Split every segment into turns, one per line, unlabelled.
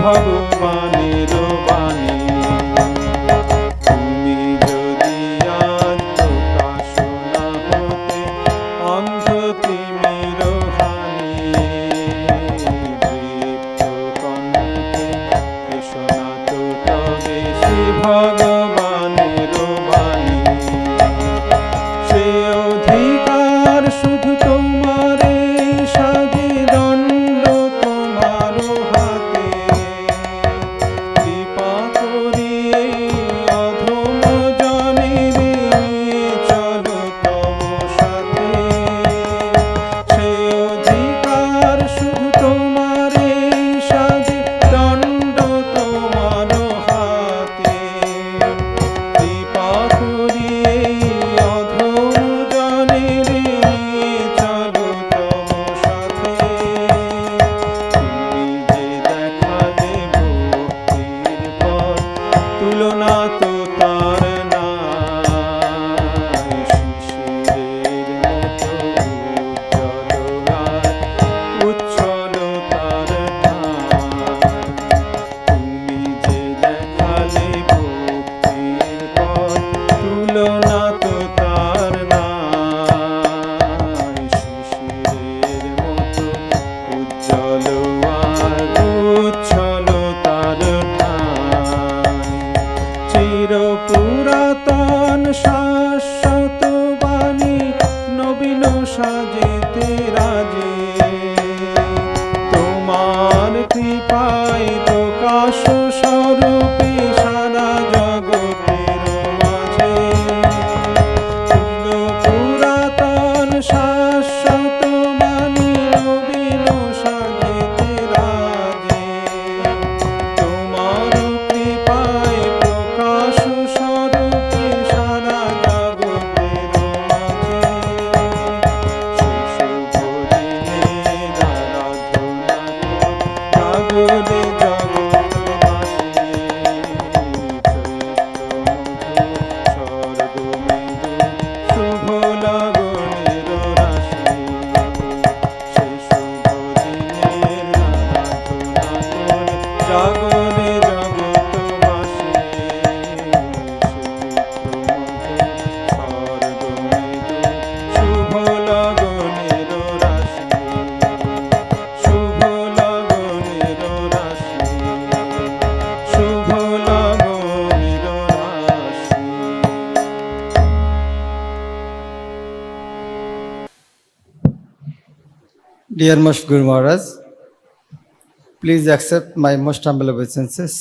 ভগবানের বাণী। তুমি যদি আজ প্রকাশ না হতে অন্ধ তিমির হানি, দৃপ্ত কণ্ঠে এসো না তো তবে শ্রী ভগবানের বাণী। সে অধিকার শুধু তোমারে সাজে, দণ্ড তোমার হাতে। কৃপা করিয়ে অধম জনের নিয়ে চলো তব সাথে। সে অধিকার শুধু তোমারে সাজে, দণ্ড তোমার হাতে। কৃপা করিয়ে অধম জনের নিয়ে চলো তব সাথে। তুমি যে দেখালে ভক্তির পথ, তুলনা তো তার নাই। শিশিরের মতো উজ্জ্বল আর উচ্ছল তার ঠাঁই। তুমি যে দেখালে ভক্তির পথ, তুলনা তো তার নাই। শিশিরের মতো উজ্জ্বল আর উচ্ছল তার ঠাঁই। চির পুরাতন শাশ্বত বাণী নবীন সাজেতে রাজে। তোমার কৃপায় প্রকাশ স্বরূপে সারা জগতের মাঝে। চির পুরাতন শাশ্বত বাণী নবীন সাজেতে রাজে। তোমার কৃপায় প্রকাশ স্বরূপে সারা জগতের মাঝে। সেই শুভ দিনের আরাধনা জাগরে জগৎবাসী। চৈত্র মধু স্বর্গ মেরু শুভ লগনের রাশি। সেই শুভ দিনের আরাধনা করে জাগরে জগৎবাসী। স্বর্গ মেরু শুভ লগনের রাশি। শুভ লগনের রাশি। শুভ লগনের রাশি।
Dear Most Guru Maharaj, please accept my most humble obeisances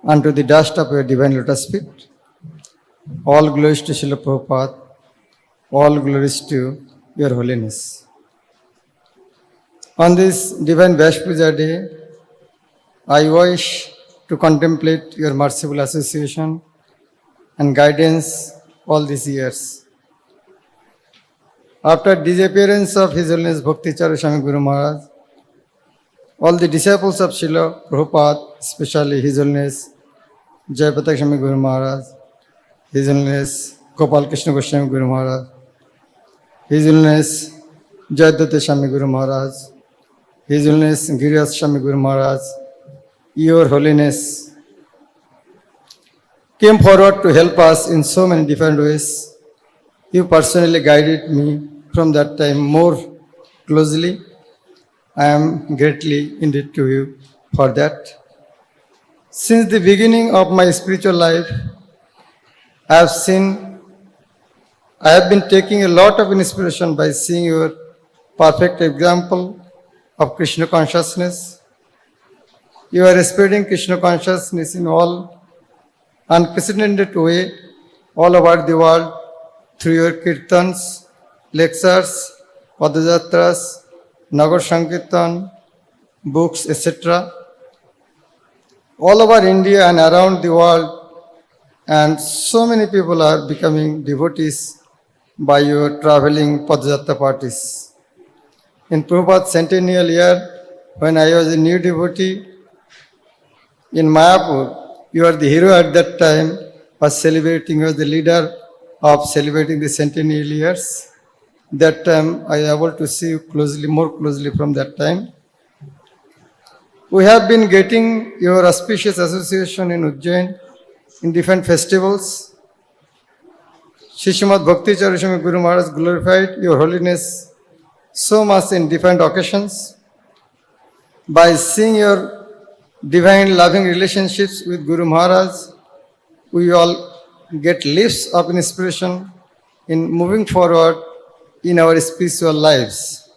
unto the dust of your divine lotus feet. All glories to Srila Prabhupada, all glories to your holiness. On this divine Vash Puja day, I wish to contemplate your merciful association and guidance all these years. After disappearance of His Holiness Bhakti Charu Swami Guru Maharaj, all the disciples of Srila Prabhupada, especially His Holiness Jayapatak Swami Guru Maharaj, His Holiness Gopal Krishna Goswami Guru Maharaj, His Holiness Jayadatta Swami Guru Maharaj, His Holiness Giriraj Swami Guru Maharaj, Your Holiness came forward to help us in so many different ways. You personally guided me from that time more closely. I am greatly indebted to you for that. Since the beginning of my spiritual life, I have been taking a lot of inspiration by seeing your perfect example of Krishna consciousness. You are spreading Krishna consciousness in all unprecedented way all over the world through your kirtans, lectures, padayatras, nagar sankirtan, books, etc. All over India and around the world, and so many people are becoming devotees by your traveling padayatra parties. In Prabhupada's centennial year, when I was a new devotee in Mayapur, you are the hero at that time, was celebrating, you are the leader of celebrating the centennial years. That time I was able to see you closely, more closely from that time. We have been getting your auspicious association in Ujjain in different festivals. Shishimad Bhakti Charashami Guru Maharaj glorified your holiness so much in different occasions. By seeing your divine loving relationships with Guru Maharaj, we all get lifts of inspiration in moving forward in our spiritual lives.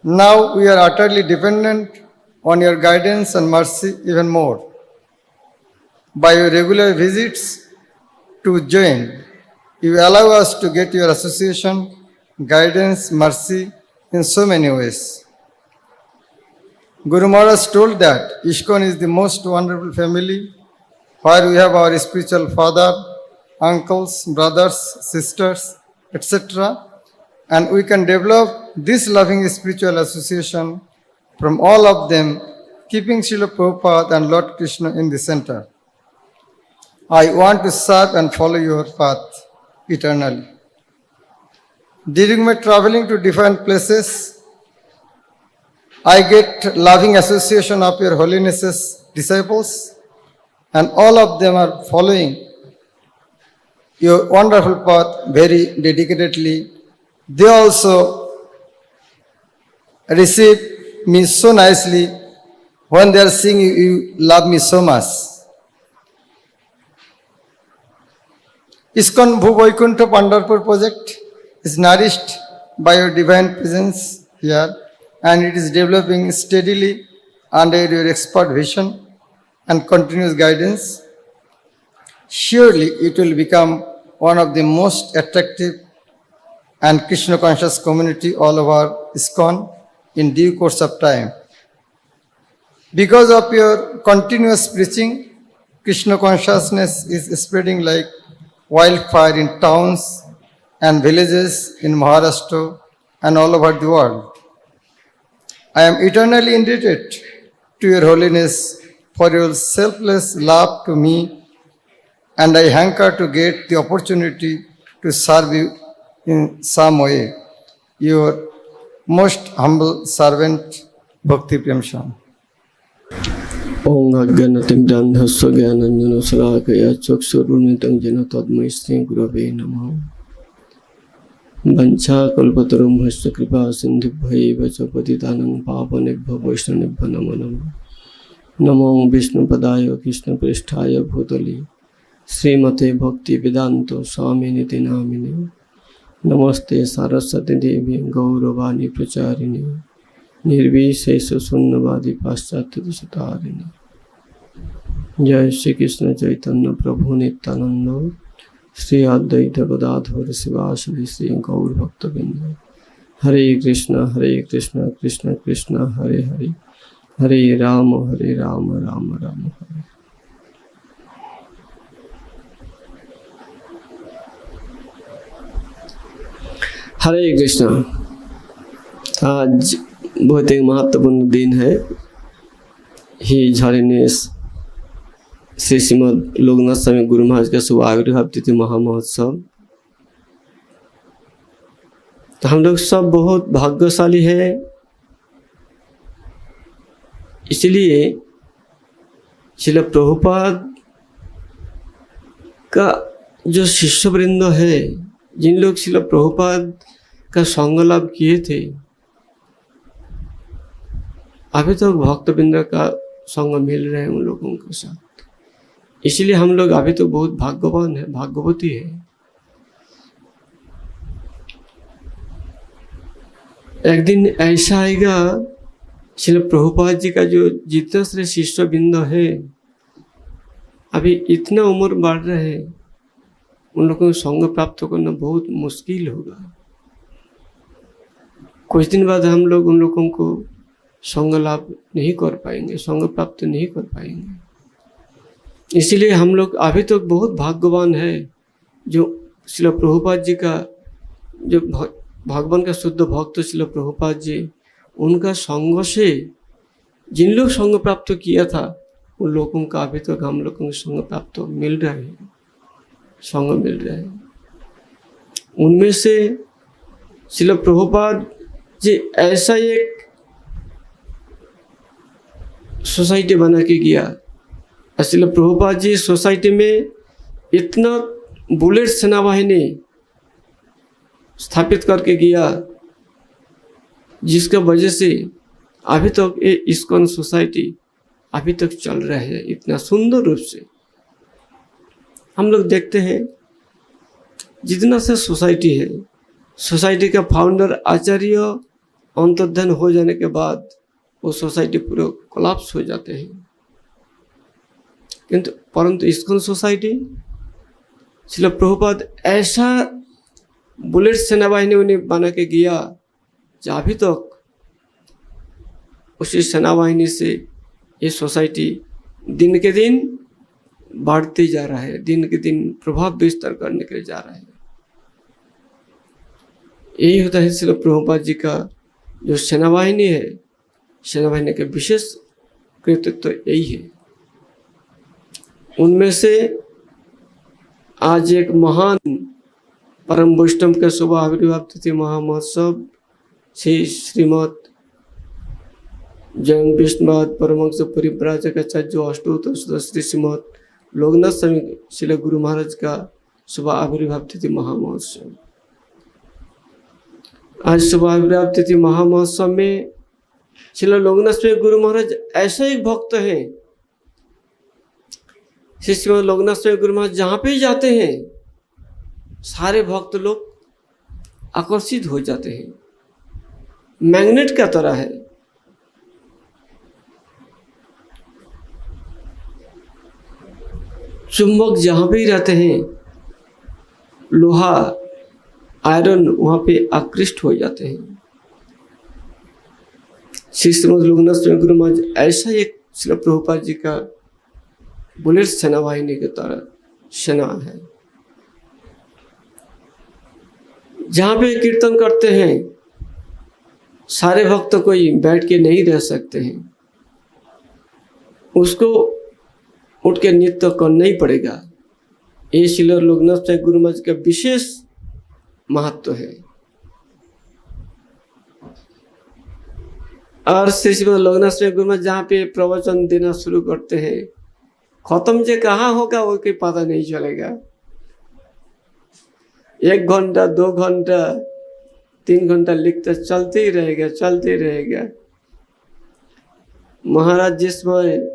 Now we are utterly dependent on your guidance and mercy even more. By your regular visits to join, you allow us to get your association, guidance, mercy in so many ways. Guru Maharaj told that ISKCON is the most wonderful family where we have our spiritual father, uncles, brothers, sisters, etc. And we can develop this loving spiritual association from all of them, keeping Srila Prabhupada and Lord Krishna in the center. I want to serve and follow your path eternally. During my traveling to different places, I get loving association of your holiness's disciples, and all of them are following your wonderful path very dedicatedly. They also receive me so nicely when they are seeing you love me so much. ISKCON Bhuvaikuntha Pandharpur project is nourished by your divine presence here, and it is developing steadily under your expert vision and continuous guidance. Surely it will become one of the most attractive and Krishna conscious community all over ISKCON in due course of time. Because of your continuous preaching, Krishna consciousness is spreading like wildfire in towns and villages in Maharashtra and all over the world. I am eternally indebted to your holiness for your selfless love to me, and I hanker to get the opportunity to serve you in some way. Your most humble servant, Bhakti Prem Sham.
Om Agyanatimirandhasya Gyananjana Salakaya Chakshurunmitang Jena Tadmai Shri Gurave Namaha. Vancha Kalpatarum Bhasya Kripa Sindhibhaiva Patitanang Papanebhyo Vaishnavebhyo Namo Namo. Namo Vishnu Padaya Krishna Pristhaya Bhutali Srimate Bhakti Vedanto Swaminiti Namine. Namaste Saraswati Devi Gauravani Pracharini Nirvishesha Sunnavadi Paschatya Satarini. Jai Shri Krishna Chaitanya Prabhu Nityananda Sri Advaita Gadadhar Sivasadi Sri Gaur Bhakta Vrinda. Hare Krishna Krishna Krishna Hare Hare Hare Rama Rama Rama Hare. हरे कृष्णा। आज बहुत एक महत्वपूर्ण दिन है। His हॉलीनेस Shri Srimad Lokanath Swami Guru महाराज का शुभ आविर्भाव तिथि महामहोत्सव। तो हम लोग सब बहुत भाग्यशाली है, इसलिए श्रील प्रभुपाद का जो शिष्य वृंद है, जिन लोग श्रील प्रभुपाद का संग लाभ किए थे, अभी तक भक्तवृंद का संग मिल रहे हैं उन लोगों के साथ। इसलिए हम लोग अभी तो बहुत भाग्यवान है, भाग्यवती है। एक दिन ऐसा आएगा, श्रील प्रभुपाद जी का जो जितना सारे शिष्य वृंद है, अभी इतना उम्र बढ़ रहे हैं, उन लोगों को संग प्राप्त करना बहुत मुश्किल होगा। कुछ दिन बाद हम लोग उन लोगों को संग लाभ नहीं कर पाएंगे, संग प्राप्त नहीं कर पाएंगे। इसलिए हम लोग अभी तक तो बहुत भाग्यवान है, जो श्रील प्रभुपाद जी का, जो भगवान का शुद्ध भक्त श्रील प्रभुपाद जी, उनका संग से जिन लोग संग प्राप्त किया था, उन लोगों का अभी तक तो हम लोगों को संग प्राप्त मिल रहा है, संग मिल रहा है। उनमें से श्रील प्रभुपाद जी ऐसा एक सोसाइटी बना के गया। असली प्रभुपाद जी सोसाइटी में इतना बुलेट सेनावाहिनी स्थापित करके गया, जिसका वजह से अभी तक ये इस्कॉन सोसाइटी अभी तक चल रहा है इतना सुंदर रूप से। हम लोग देखते हैं जितना से सोसाइटी है, सोसाइटी का फाउंडर आचार्य अंतर्धान हो जाने के बाद वो सोसाइटी पूरा कोलैप्स हो जाते हैं। किंतु परंतु इस्कॉन सोसाइटी श्रील प्रभुपाद ऐसा बुलेट सेनावाहिनी उन्हें बना के गया जो अभी तक उसी सेनावाहिनी से ये सोसाइटी दिन के दिन बढ़ते जा रहा है, दिन के दिन प्रभाव विस्तार करने के लिए जा रहा है। यही होता है श्रील प्रभुपाद जी का जो सेनावाहिनी है, सेनावाहिनी का विशेष कृतित्व तो यही है। उनमें से आज एक महान परम वैष्णव का शुभ आविर्भाव तिथि महामहोत्सव श्री श्रीमद जैन विष्णुवाद परमहंस परिव्राजक आचार्य अष्टोत्तर श्री श्रीमद लोकनाथ स्वामी श्रील गुरु महाराज का शुभ आविर्भाव तिथि महामहोत्सव। आज शुभ आविर्भाव तिथि महामहोत्सव में श्रील लोकनाथ स्वामी गुरु महाराज ऐसा एक भक्त है, श्री श्रीमद लोकनाथ स्वामी गुरु महाराज जहाँ पे जाते हैं सारे भक्त लोग आकर्षित हो जाते हैं, मैग्नेट का तरह है। चुंबक जहाँ पे ही रहते हैं, लोहा आयरन वहाँ पे आकृष्ट हो जाते हैं। श्री श्रीमद लोकनाथ स्वामी गुरु महाराज ऐसा एक श्रील प्रभुपाद जी का बुलेट सेनावाहिनी की तरह सेना है। जहाँ पे कीर्तन करते हैं सारे भक्त कोई बैठ के नहीं रह सकते हैं, उसको उठ के नृत्य करना ही पड़ेगा। ये श्रील लोकनाथ स्वामी गुरु महाराज का विशेष महत्व है। और श्री श्रीमद लोकनाथ स्वामी गुरु महाराज जहाँ पे प्रवचन देना शुरू करते हैं, खत्म जे कहाँ होगा वो कोई पता नहीं चलेगा। 1 घंटा 2 घंटा 3 घंटा लिखते चलते ही रहेगा, चलते ही रहेगा। महाराज जिसमें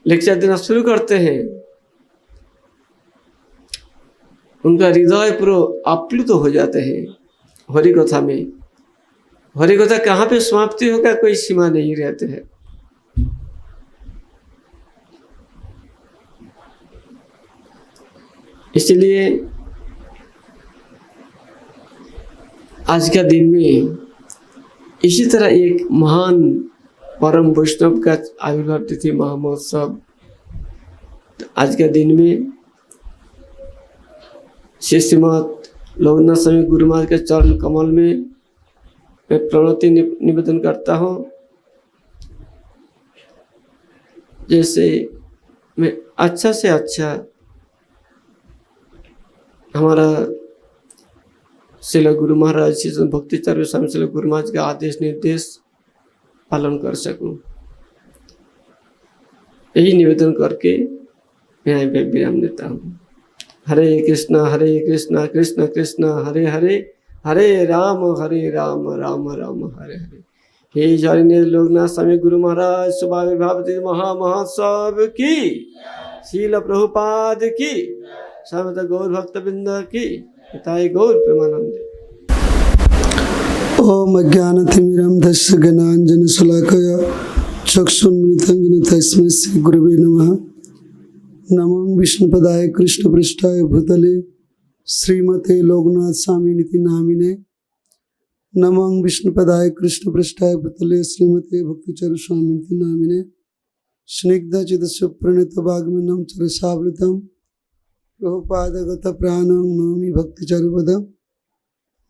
लेक्चर देना शुरू करते हैं, उनका हृदय पूरा आप्लुत हो जाते हैं हरि कथा में। हरि कथा कहाँ पे समाप्ति होगा कोई सीमा नहीं रहते हैं। इसलिए आज का दिन में इसी तरह एक महान परम वैष्णव का आविर्भाव तिथि महामहोत्सव। आज के दिन में श्री श्रीमद लोकनाथ स्वामी गुरु महाराज के चरण कमल में मैं प्रणति निवेदन करता हूँ। जैसे मैं अच्छा से अच्छा हमारा श्रील गुरु महाराज श्री भक्तिचार्य स्वामी श्रील गुरु महाराज का आदेश निर्देश पालन कर सकूं, यही निवेदन करके मैं यहाँ पे विराम देता हूँ। हरे कृष्णा कृष्ण कृष्ण हरे हरे, हरे राम राम राम हरे हरे। हे जय लोकनाथ स्वामी गुरु महाराज शुभ आविर्भाव तिथि महामहोत्सव की, श्रील प्रभुपाद की, समस्त गौर भक्तवृंद की, हिताय गौर प्रेमानंद।
ओम अज्ञानतिमिरन्धस्य ज्ञानाञ्जनशलाकया चक्षुन्मिलितं येन तस्मै श्री गुरवे नमः। नमो विष्णुपदाय कृष्णपृष्ठाय भूतले श्रीमते लोकनाथ स्वामिनिति नामिने। नमो विष्णुपदाय कृष्णपृष्ठाय भूतले श्रीमते भक्तिचर स्वामिनिति नामिने। स्निग्धचित्तस्य प्रणतवाग्मिनं चरसावृतं प्रभुपादगत प्राणं नौमि भक्तिचारुपदम्।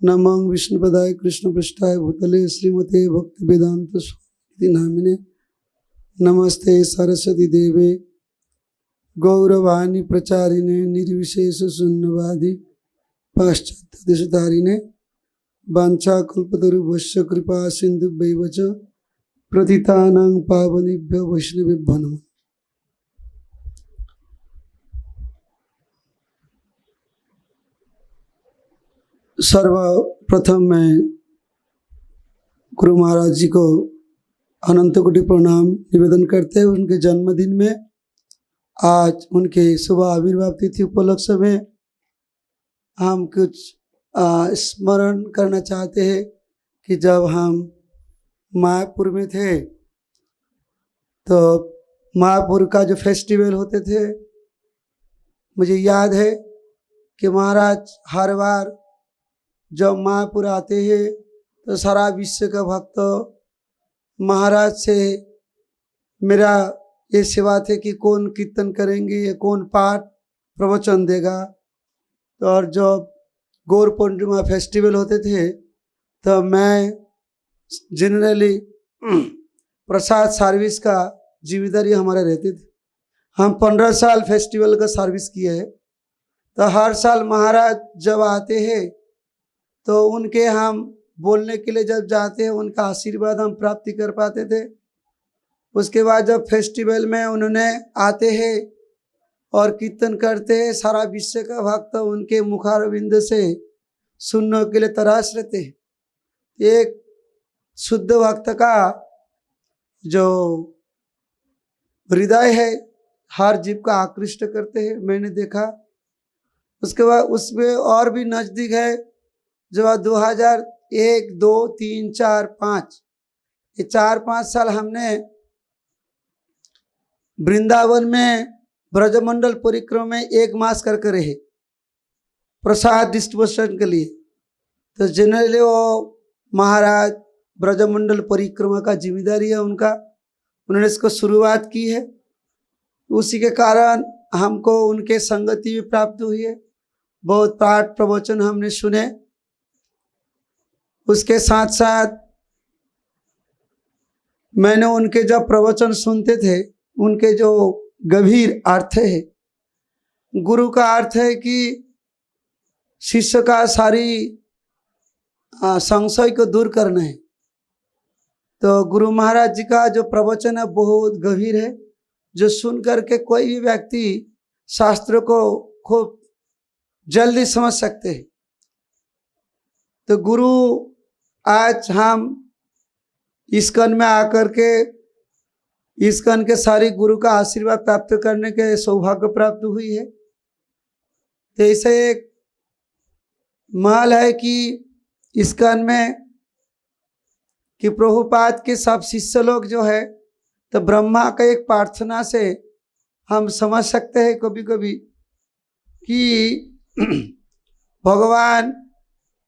नमो विष्णुपदाय कृष्णपृष्ठाय भूतले श्रीमते भक्ति वेदांत स्वामिनिति नामिने। नमस्ते सरस्वती देवे गौरवाणी प्रचारिणे निर्विशेष शून्यवादी पाश्चात्य देशधारिणे। वाञ्छाकल्पतरुभ्यश्च कृपा सिन्धुभ्यैव च प्रतितानां पावनेभ्यो वैष्णवेभ्यो नमः। सर्वप्रथम मैं गुरु महाराज जी को अनंत कोटि प्रणाम निवेदन करते हैं। उनके जन्मदिन में आज उनके शुभ आविर्भाव तिथि उपलक्ष्य में हम कुछ स्मरण करना चाहते हैं कि जब हम मायापुर में थे तो मायापुर का जो फेस्टिवल होते थे, मुझे याद है कि महाराज हर बार जब मायापुर आते हैं तो सारा विश्व का भक्त महाराज से मेरा ये सेवा थे कि कौन कीर्तन करेंगे, कौन पाठ प्रवचन देगा। तो और जब गौर पूर्णिमा फेस्टिवल होते थे तो मैं जनरली प्रसाद सर्विस का जिम्मेदारी हमारे रहते थे। हम 15 साल फेस्टिवल का सर्विस किए हैं। तो हर साल महाराज जब आते हैं तो उनके हम बोलने के लिए जब जाते हैं उनका आशीर्वाद हम प्राप्ति कर पाते थे। उसके बाद जब फेस्टिवल में उन्होंने आते हैं और कीर्तन करते हैं, सारा विश्व का भक्त उनके मुखारविंद से सुनने के लिए तराश रहते हैं। एक शुद्ध भक्त का जो हृदय है हर जीव का आकृष्ट करते हैं, मैंने देखा। उसके बाद उसमें और भी नज़दीक है, जब 2001, 2, 3, 4, 5 ये 4-5 साल हमने वृंदावन में ब्रजमंडल परिक्रमा में 1 मास करके रहे प्रसाद डिस्ट्रीब्यूशन के लिए। तो जनरली वो महाराज ब्रजमंडल परिक्रमा का जिम्मेदारी है उनका, उन्होंने इसको शुरुआत की है। उसी के कारण हमको उनके संगति भी प्राप्त हुई है। बहुत पाठ प्रवचन हमने सुने। उसके साथ साथ मैंने उनके जब प्रवचन सुनते थे, उनके जो गंभीर अर्थ है, गुरु का अर्थ है कि शिष्य का सारी संशय को दूर करना है। तो गुरु महाराज जी का जो प्रवचन है बहुत गंभीर है, जो सुन करके कोई भी व्यक्ति शास्त्र को खूब जल्दी समझ सकते हैं। तो गुरु आज हम इस्कन में आकर के इस्कन के सारी गुरु का आशीर्वाद प्राप्त करने के सौभाग्य प्राप्त हुई है। तो ऐसे एक महल है कि इस्कन में कि प्रभुपाद के सब शिष्य लोग जो है, तो ब्रह्मा का एक प्रार्थना से हम समझ सकते हैं कभी कभी कि भगवान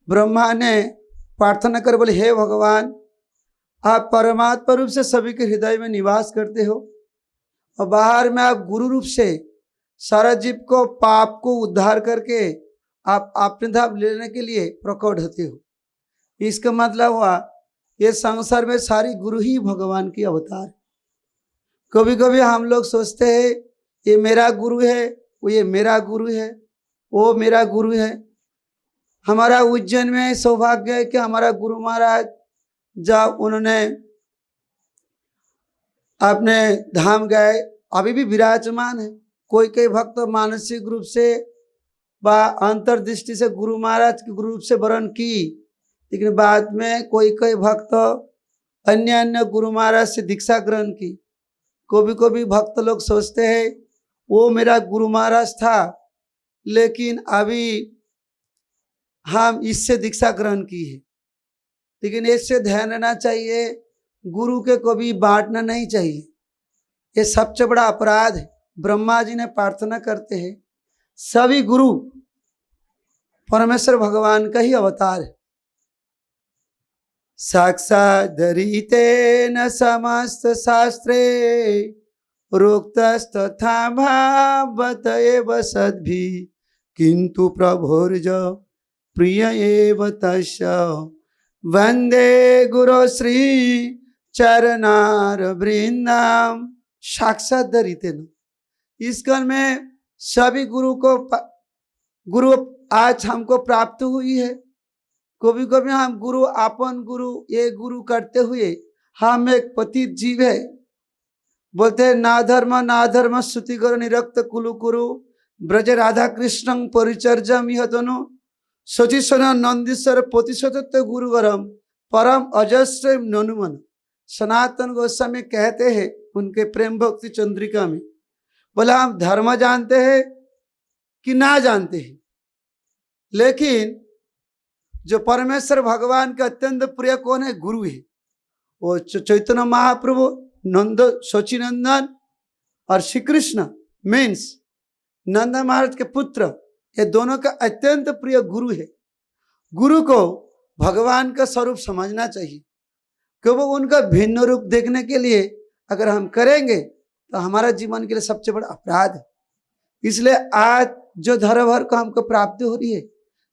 ब्रह्मा ने प्रार्थना कर बोले, हे भगवान, आप परमात्मा रूप से सभी के हृदय में निवास करते हो और बाहर में आप गुरु रूप से सारा जीव को पाप को उद्धार करके आप अपने धाम लेने के लिए प्रकट होते हो। इसका मतलब हुआ ये संसार में सारी गुरु ही भगवान की अवतार। कभी कभी हम लोग सोचते हैं ये मेरा गुरु है, वो ये मेरा गुरु है, वो मेरा गुरु है। हमारा उज्जैन में सौभाग्य है कि हमारा गुरु महाराज जब उन्होंने अपने धाम गए, अभी भी विराजमान है। कोई कोई भक्त मानसिक रूप से व अंतर्दृष्टि से गुरु महाराज के गुरु रूप से वरण की, लेकिन बाद में कोई कोई भक्त अन्य अन्य गुरु महाराज से दीक्षा ग्रहण की। कभी कभी भक्त लोग सोचते हैं वो मेरा गुरु महाराज था, लेकिन अभी हम इससे दीक्षा ग्रहण की है। लेकिन इससे ध्यान रहना चाहिए, गुरु के कभी बांटना नहीं चाहिए। ये सबसे बड़ा अपराध है। ब्रह्मा जी ने प्रार्थना करते हैं, सभी गुरु परमेश्वर भगवान का ही अवतार है। साक्षात् धरितेन समस्त शास्त्रे रोक्तस्तथा भावत एव सद्भि किंतु प्रभुर्ज प्रिय एव तस्य वंदे गुरु श्री चरणार वृंदाम। साक्षात धरितेन, इस्कन में सभी गुरु आज हमको प्राप्त हुई है। कभी कभी हम गुरु अपन गुरु ये गुरु करते हुए हम एक पतित जीव है। बोलते हैं ना धर्म श्रुति करो निरक्त कुलु कुरु ब्रज राधा कृष्ण परिचर्यम यह तनु शचीश्वर नंदीश्वर प्रतिशतत्व गुरुवरम परम अजस्र ननुमन। सनातन गोस्वामी कहते हैं उनके प्रेम भक्ति चंद्रिका में, बोला हम धर्म जानते हैं कि ना जानते हैं, लेकिन जो परमेश्वर भगवान का अत्यंत प्रिय कौन है? गुरु है। वो चैतन्य महाप्रभु, नंद सचिनंदन और श्री कृष्ण मीन्स नंद महाराज के पुत्र, ये दोनों का अत्यंत प्रिय गुरु है। गुरु को भगवान का स्वरूप समझना चाहिए, क्योंकि उनका भिन्न रूप देखने के लिए अगर हम करेंगे तो हमारा जीवन के लिए सबसे बड़ा अपराध है। इसलिए आज जो धरोहर को हमको प्राप्ति हो रही है,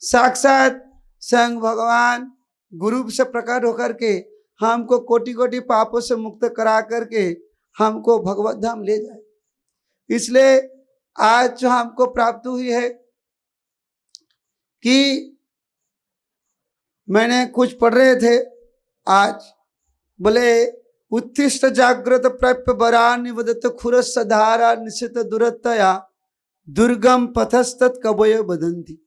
साक्षात स्वयं भगवान गुरु से प्रकट होकर के हमको कोटि कोटि पापों से मुक्त करा करके हमको भगवत धाम ले जाए। इसलिए आज जो हमको प्राप्त हुई है कि मैंने कुछ पढ़ रहे थे आज, बोले उत्तिष्ठ जागृत प्राप्य बरा निवदत खुरस धारा निश्चित दुरतया दुर्गम पथस्तत् कवय बदंती।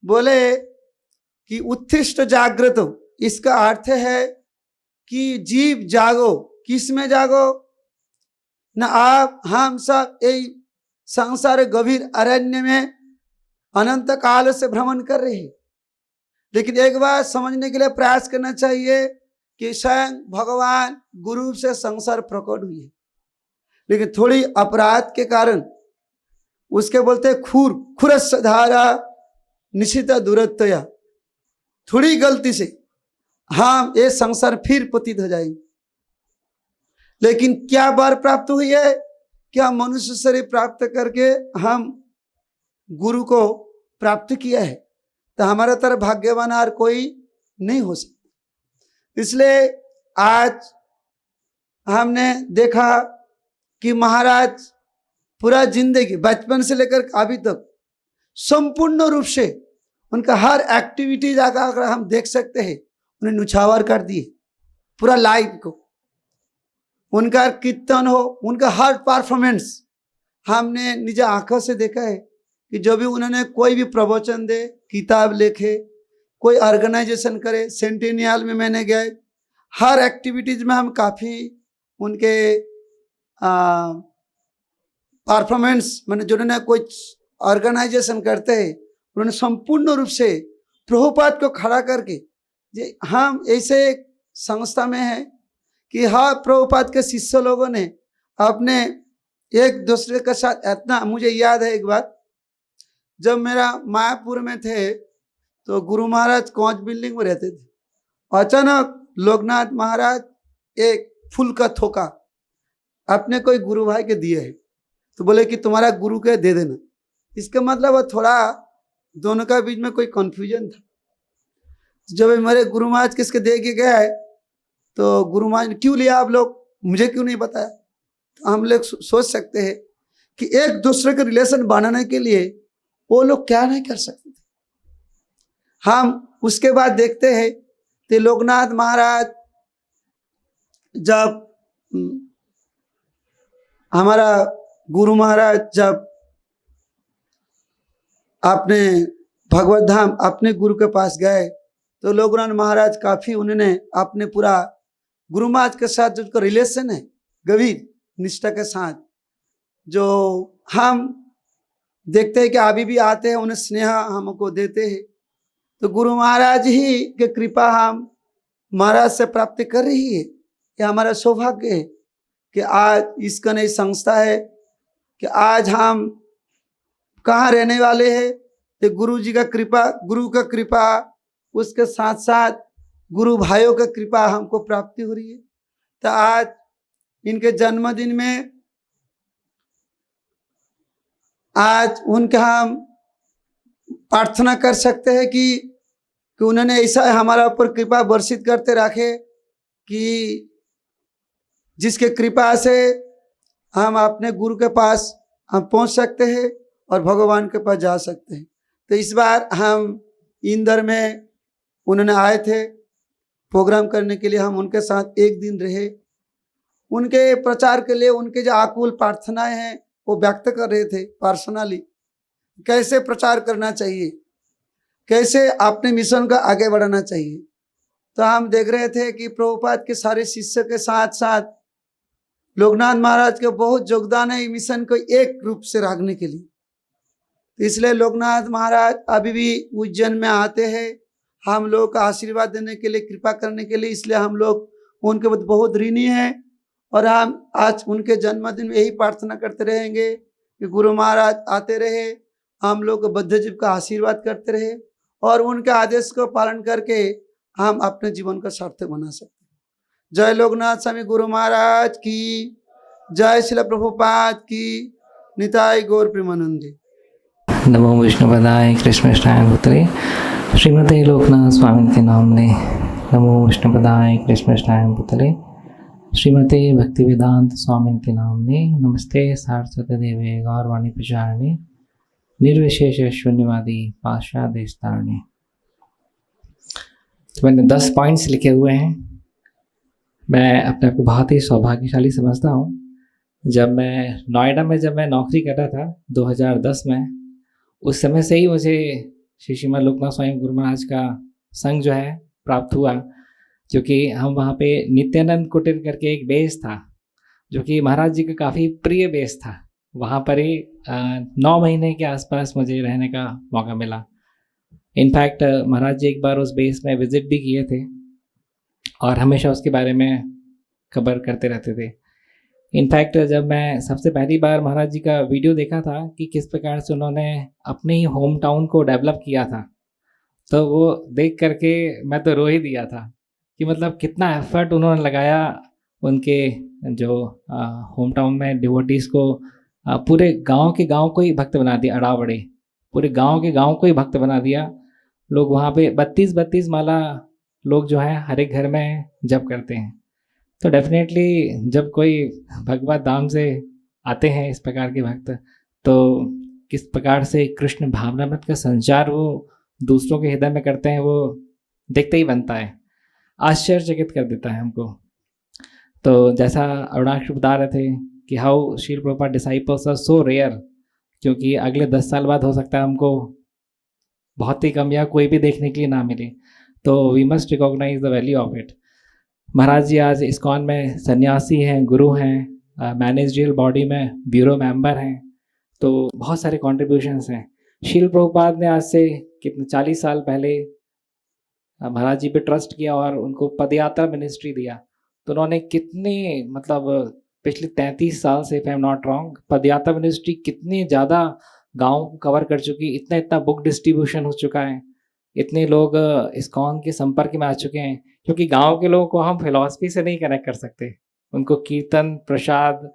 बोले कि उत्तिष्ठ जागृत, इसका अर्थ है कि जीव जागो। किस में जागो? न आप हम सब यही संसार गंभीर अरण्य में अनंत काल से भ्रमण कर रहे हैं, लेकिन एक बार समझने के लिए प्रयास करना चाहिए कि स्वयं भगवान गुरु से संसार प्रकट हुई है, लेकिन थोड़ी अपराध के कारण उसके बोलते खुरस धारा निश्चित दूरत्वया, थोड़ी गलती से हम ये संसार फिर पतित हो जाएंगे। लेकिन क्या बार प्राप्त हुई है? क्या मनुष्य शरीर प्राप्त करके हम गुरु को प्राप्त किया है, तो हमारा तरह भाग्यवान और कोई नहीं हो सकता। इसलिए आज हमने देखा कि महाराज पूरा जिंदगी बचपन से लेकर अभी तक संपूर्ण रूप से उनका हर एक्टिविटी अगर हम देख सकते हैं, उन्हें नुछावर कर दिए पूरा लाइफ को। उनका कीर्तन हो, उनका हर परफॉर्मेंस हमने निज आंखों से देखा है कि जो भी उन्होंने कोई भी प्रवचन दे, किताब लिखे, कोई ऑर्गेनाइजेशन करे, सेंटेनियल में मैंने गए, हर एक्टिविटीज में हम काफ़ी उनके परफॉर्मेंस मैंने जो उन्होंने कोई ऑर्गेनाइजेशन करते हैं, उन्होंने संपूर्ण रूप से प्रभुपाद को खड़ा करके, जे हम ऐसे एक संस्था में हैं कि हर प्रभुपाद के शिष्य लोगों ने अपने एक दूसरे के साथ इतना, मुझे याद है एक बार जब मेरा मायापुर में थे तो गुरु महाराज कौच बिल्डिंग में रहते थे, अचानक लोकनाथ महाराज एक फूल का थोका अपने कोई गुरु भाई के दिए है, तो बोले कि तुम्हारा गुरु के दे देना। इसका मतलब थोड़ा दोनों का बीच में कोई कन्फ्यूजन था। जब मेरे गुरु महाराज किसके दे के गए तो गुरु महाराज ने क्यों लिया आप लोग, मुझे क्यों नहीं बताया? तो हम लोग सोच सकते हैं कि एक दूसरे के रिलेशन बनाने के लिए वो लोग क्या नहीं कर सकते थे। हम उसके बाद देखते हैं कि लोकनाथ महाराज जब हमारा गुरु महाराज जब अपने भगवत धाम अपने गुरु के पास गए तो लोकनाथ महाराज काफ़ी उन्होंने अपने पूरा गुरु महाराज के साथ जो रिलेशन है गंभीर निष्ठा के साथ, जो हम देखते हैं कि अभी भी आते हैं, उन्हें स्नेह हमको देते हैं। तो गुरु महाराज ही के कृपा हम महाराज से प्राप्त कर रही है। ये हमारा सौभाग्य है कि आज इसका नई संस्था है कि आज हम कहाँ रहने वाले हैं, तो गुरु जी का कृपा, गुरु का कृपा, उसके साथ साथ गुरु भाइयों का कृपा हमको प्राप्ति हो रही है। तो आज इनके जन्मदिन में आज उनका हम प्रार्थना कर सकते हैं कि उन्होंने ऐसा हमारा ऊपर कृपा वर्षित करते रखे कि जिसके कृपा से हम अपने गुरु के पास हम पहुंच सकते हैं और भगवान के पास जा सकते हैं। तो इस बार हम इंदौर में उन्होंने आए थे, प्रोग्राम करने के लिए हम उनके साथ एक दिन रहे। उनके प्रचार के लिए उनके जो आकुल प्रार्थनाएं हैं वो व्यक्त कर रहे थे पर्सनली, कैसे प्रचार करना चाहिए, कैसे अपने मिशन को आगे बढ़ाना चाहिए। तो हम देख रहे थे कि प्रभुपाद के सारे शिष्य के साथ साथ लोकनाथ महाराज के बहुत योगदान है मिशन को एक रूप से रखने के लिए। तो इसलिए लोकनाथ महाराज अभी भी उज्जैन में आते हैं हम लोग का आशीर्वाद देने के लिए, कृपा करने के लिए। इसलिए हम लोग उनके बहुत ऋणी हैं और हम आज उनके जन्मदिन में यही प्रार्थना करते रहेंगे कि गुरु महाराज आते रहे, हम लोग बद्ध जीव का आशीर्वाद करते रहे और उनके आदेश को पालन करके हम अपने जीवन को सार्थक बना सकते हैं। जय लोकनाथ स्वामी गुरु महाराज की जय, श्रील प्रभुपाद की, निताय गौर प्रेमानंदी।
नमो विष्णुपदाय कृष्णष्टाय पुत्रे श्रीमते लोकनाथ स्वामी के नामने। नमो विष्णुपदाय कृष्णष्टाय पुत्रे श्रीमते भक्तिवेदांत स्वामी के नामने। नमस्ते सारस्वती देवे गौरवाणी प्रचारिणे निर्विशेष शून्यवादी पाश्चात्य देशतारिणे। तो मैंने 10 पॉइंट्स लिखे हुए हैं। मैं अपने आप को बहुत ही सौभाग्यशाली समझता हूँ। जब मैं नोएडा में नौकरी कर रहा था 2010 में, उस समय से ही मुझे श्री श्रीमद लोकनाथ स्वामी गुरु महाराज का संग जो है प्राप्त हुआ, क्योंकि हम वहाँ पे नित्यानंद कुटीर करके एक बेस था जो कि महाराज जी का काफ़ी प्रिय बेस था। वहाँ पर ही 9 महीने के आसपास मुझे रहने का मौका मिला। इनफैक्ट महाराज जी एक बार उस बेस में विज़िट भी किए थे और हमेशा उसके बारे में खबर करते रहते थे। इनफैक्ट जब मैं सबसे पहली बार महाराज जी का वीडियो देखा था कि किस प्रकार से उन्होंने अपने ही होम टाउन को डेवलप किया था, तो वो देख करके मैं तो रो ही दिया था कि मतलब कितना एफर्ट उन्होंने लगाया उनके जो होम टाउन में डिवोटीज़ को, पूरे गांव के गांव को ही भक्त बना दिया। अड़ावड़े पूरे गांव के गांव को ही भक्त बना दिया। लोग वहाँ पे 32 माला लोग जो है हर एक घर में जप करते हैं। तो डेफिनेटली जब कोई भगवत धाम से आते हैं इस प्रकार के भक्त, तो किस प्रकार से कृष्ण भावनामृत का संचार वो दूसरों के हृदय में करते हैं, वो देखते ही बनता है, आश्चर्यचकित कर देता है हमको। तो जैसा अरुणाक्ष बता रहे थे कि how Srila Prabhupada disciples are so rare, क्योंकि अगले 10 साल बाद हो सकता है हमको बहुत ही कम या कोई भी देखने के लिए ना मिले। तो we must recognise the value of it. Maharaj ji आज इस्कॉन में सन्यासी हैं, गुरु हैं, मैनेजरियल बॉडी में ब्यूरो मेंबर हैं, तो बहुत सारे कॉन्ट्रीब्यूशंस हैं। श्रील प्रभुपाद ने आज से कितने 40 साल पहले महाराज जी पे ट्रस्ट किया और उनको पदयात्रा मिनिस्ट्री दिया। तो उन्होंने कितने मतलब पिछले 33 साल से, if I am not wrong, padyatra ministry कितने ज़्यादा गाँव को कवर कर चुकी, इतना बुक डिस्ट्रीब्यूशन हो चुका है, इतने लोग इस्कॉन के संपर्क में आ चुके हैं। क्योंकि गांव के लोगों को हम फिलॉसफी से नहीं कनेक्ट कर सकते, उनको कीर्तन, प्रसाद,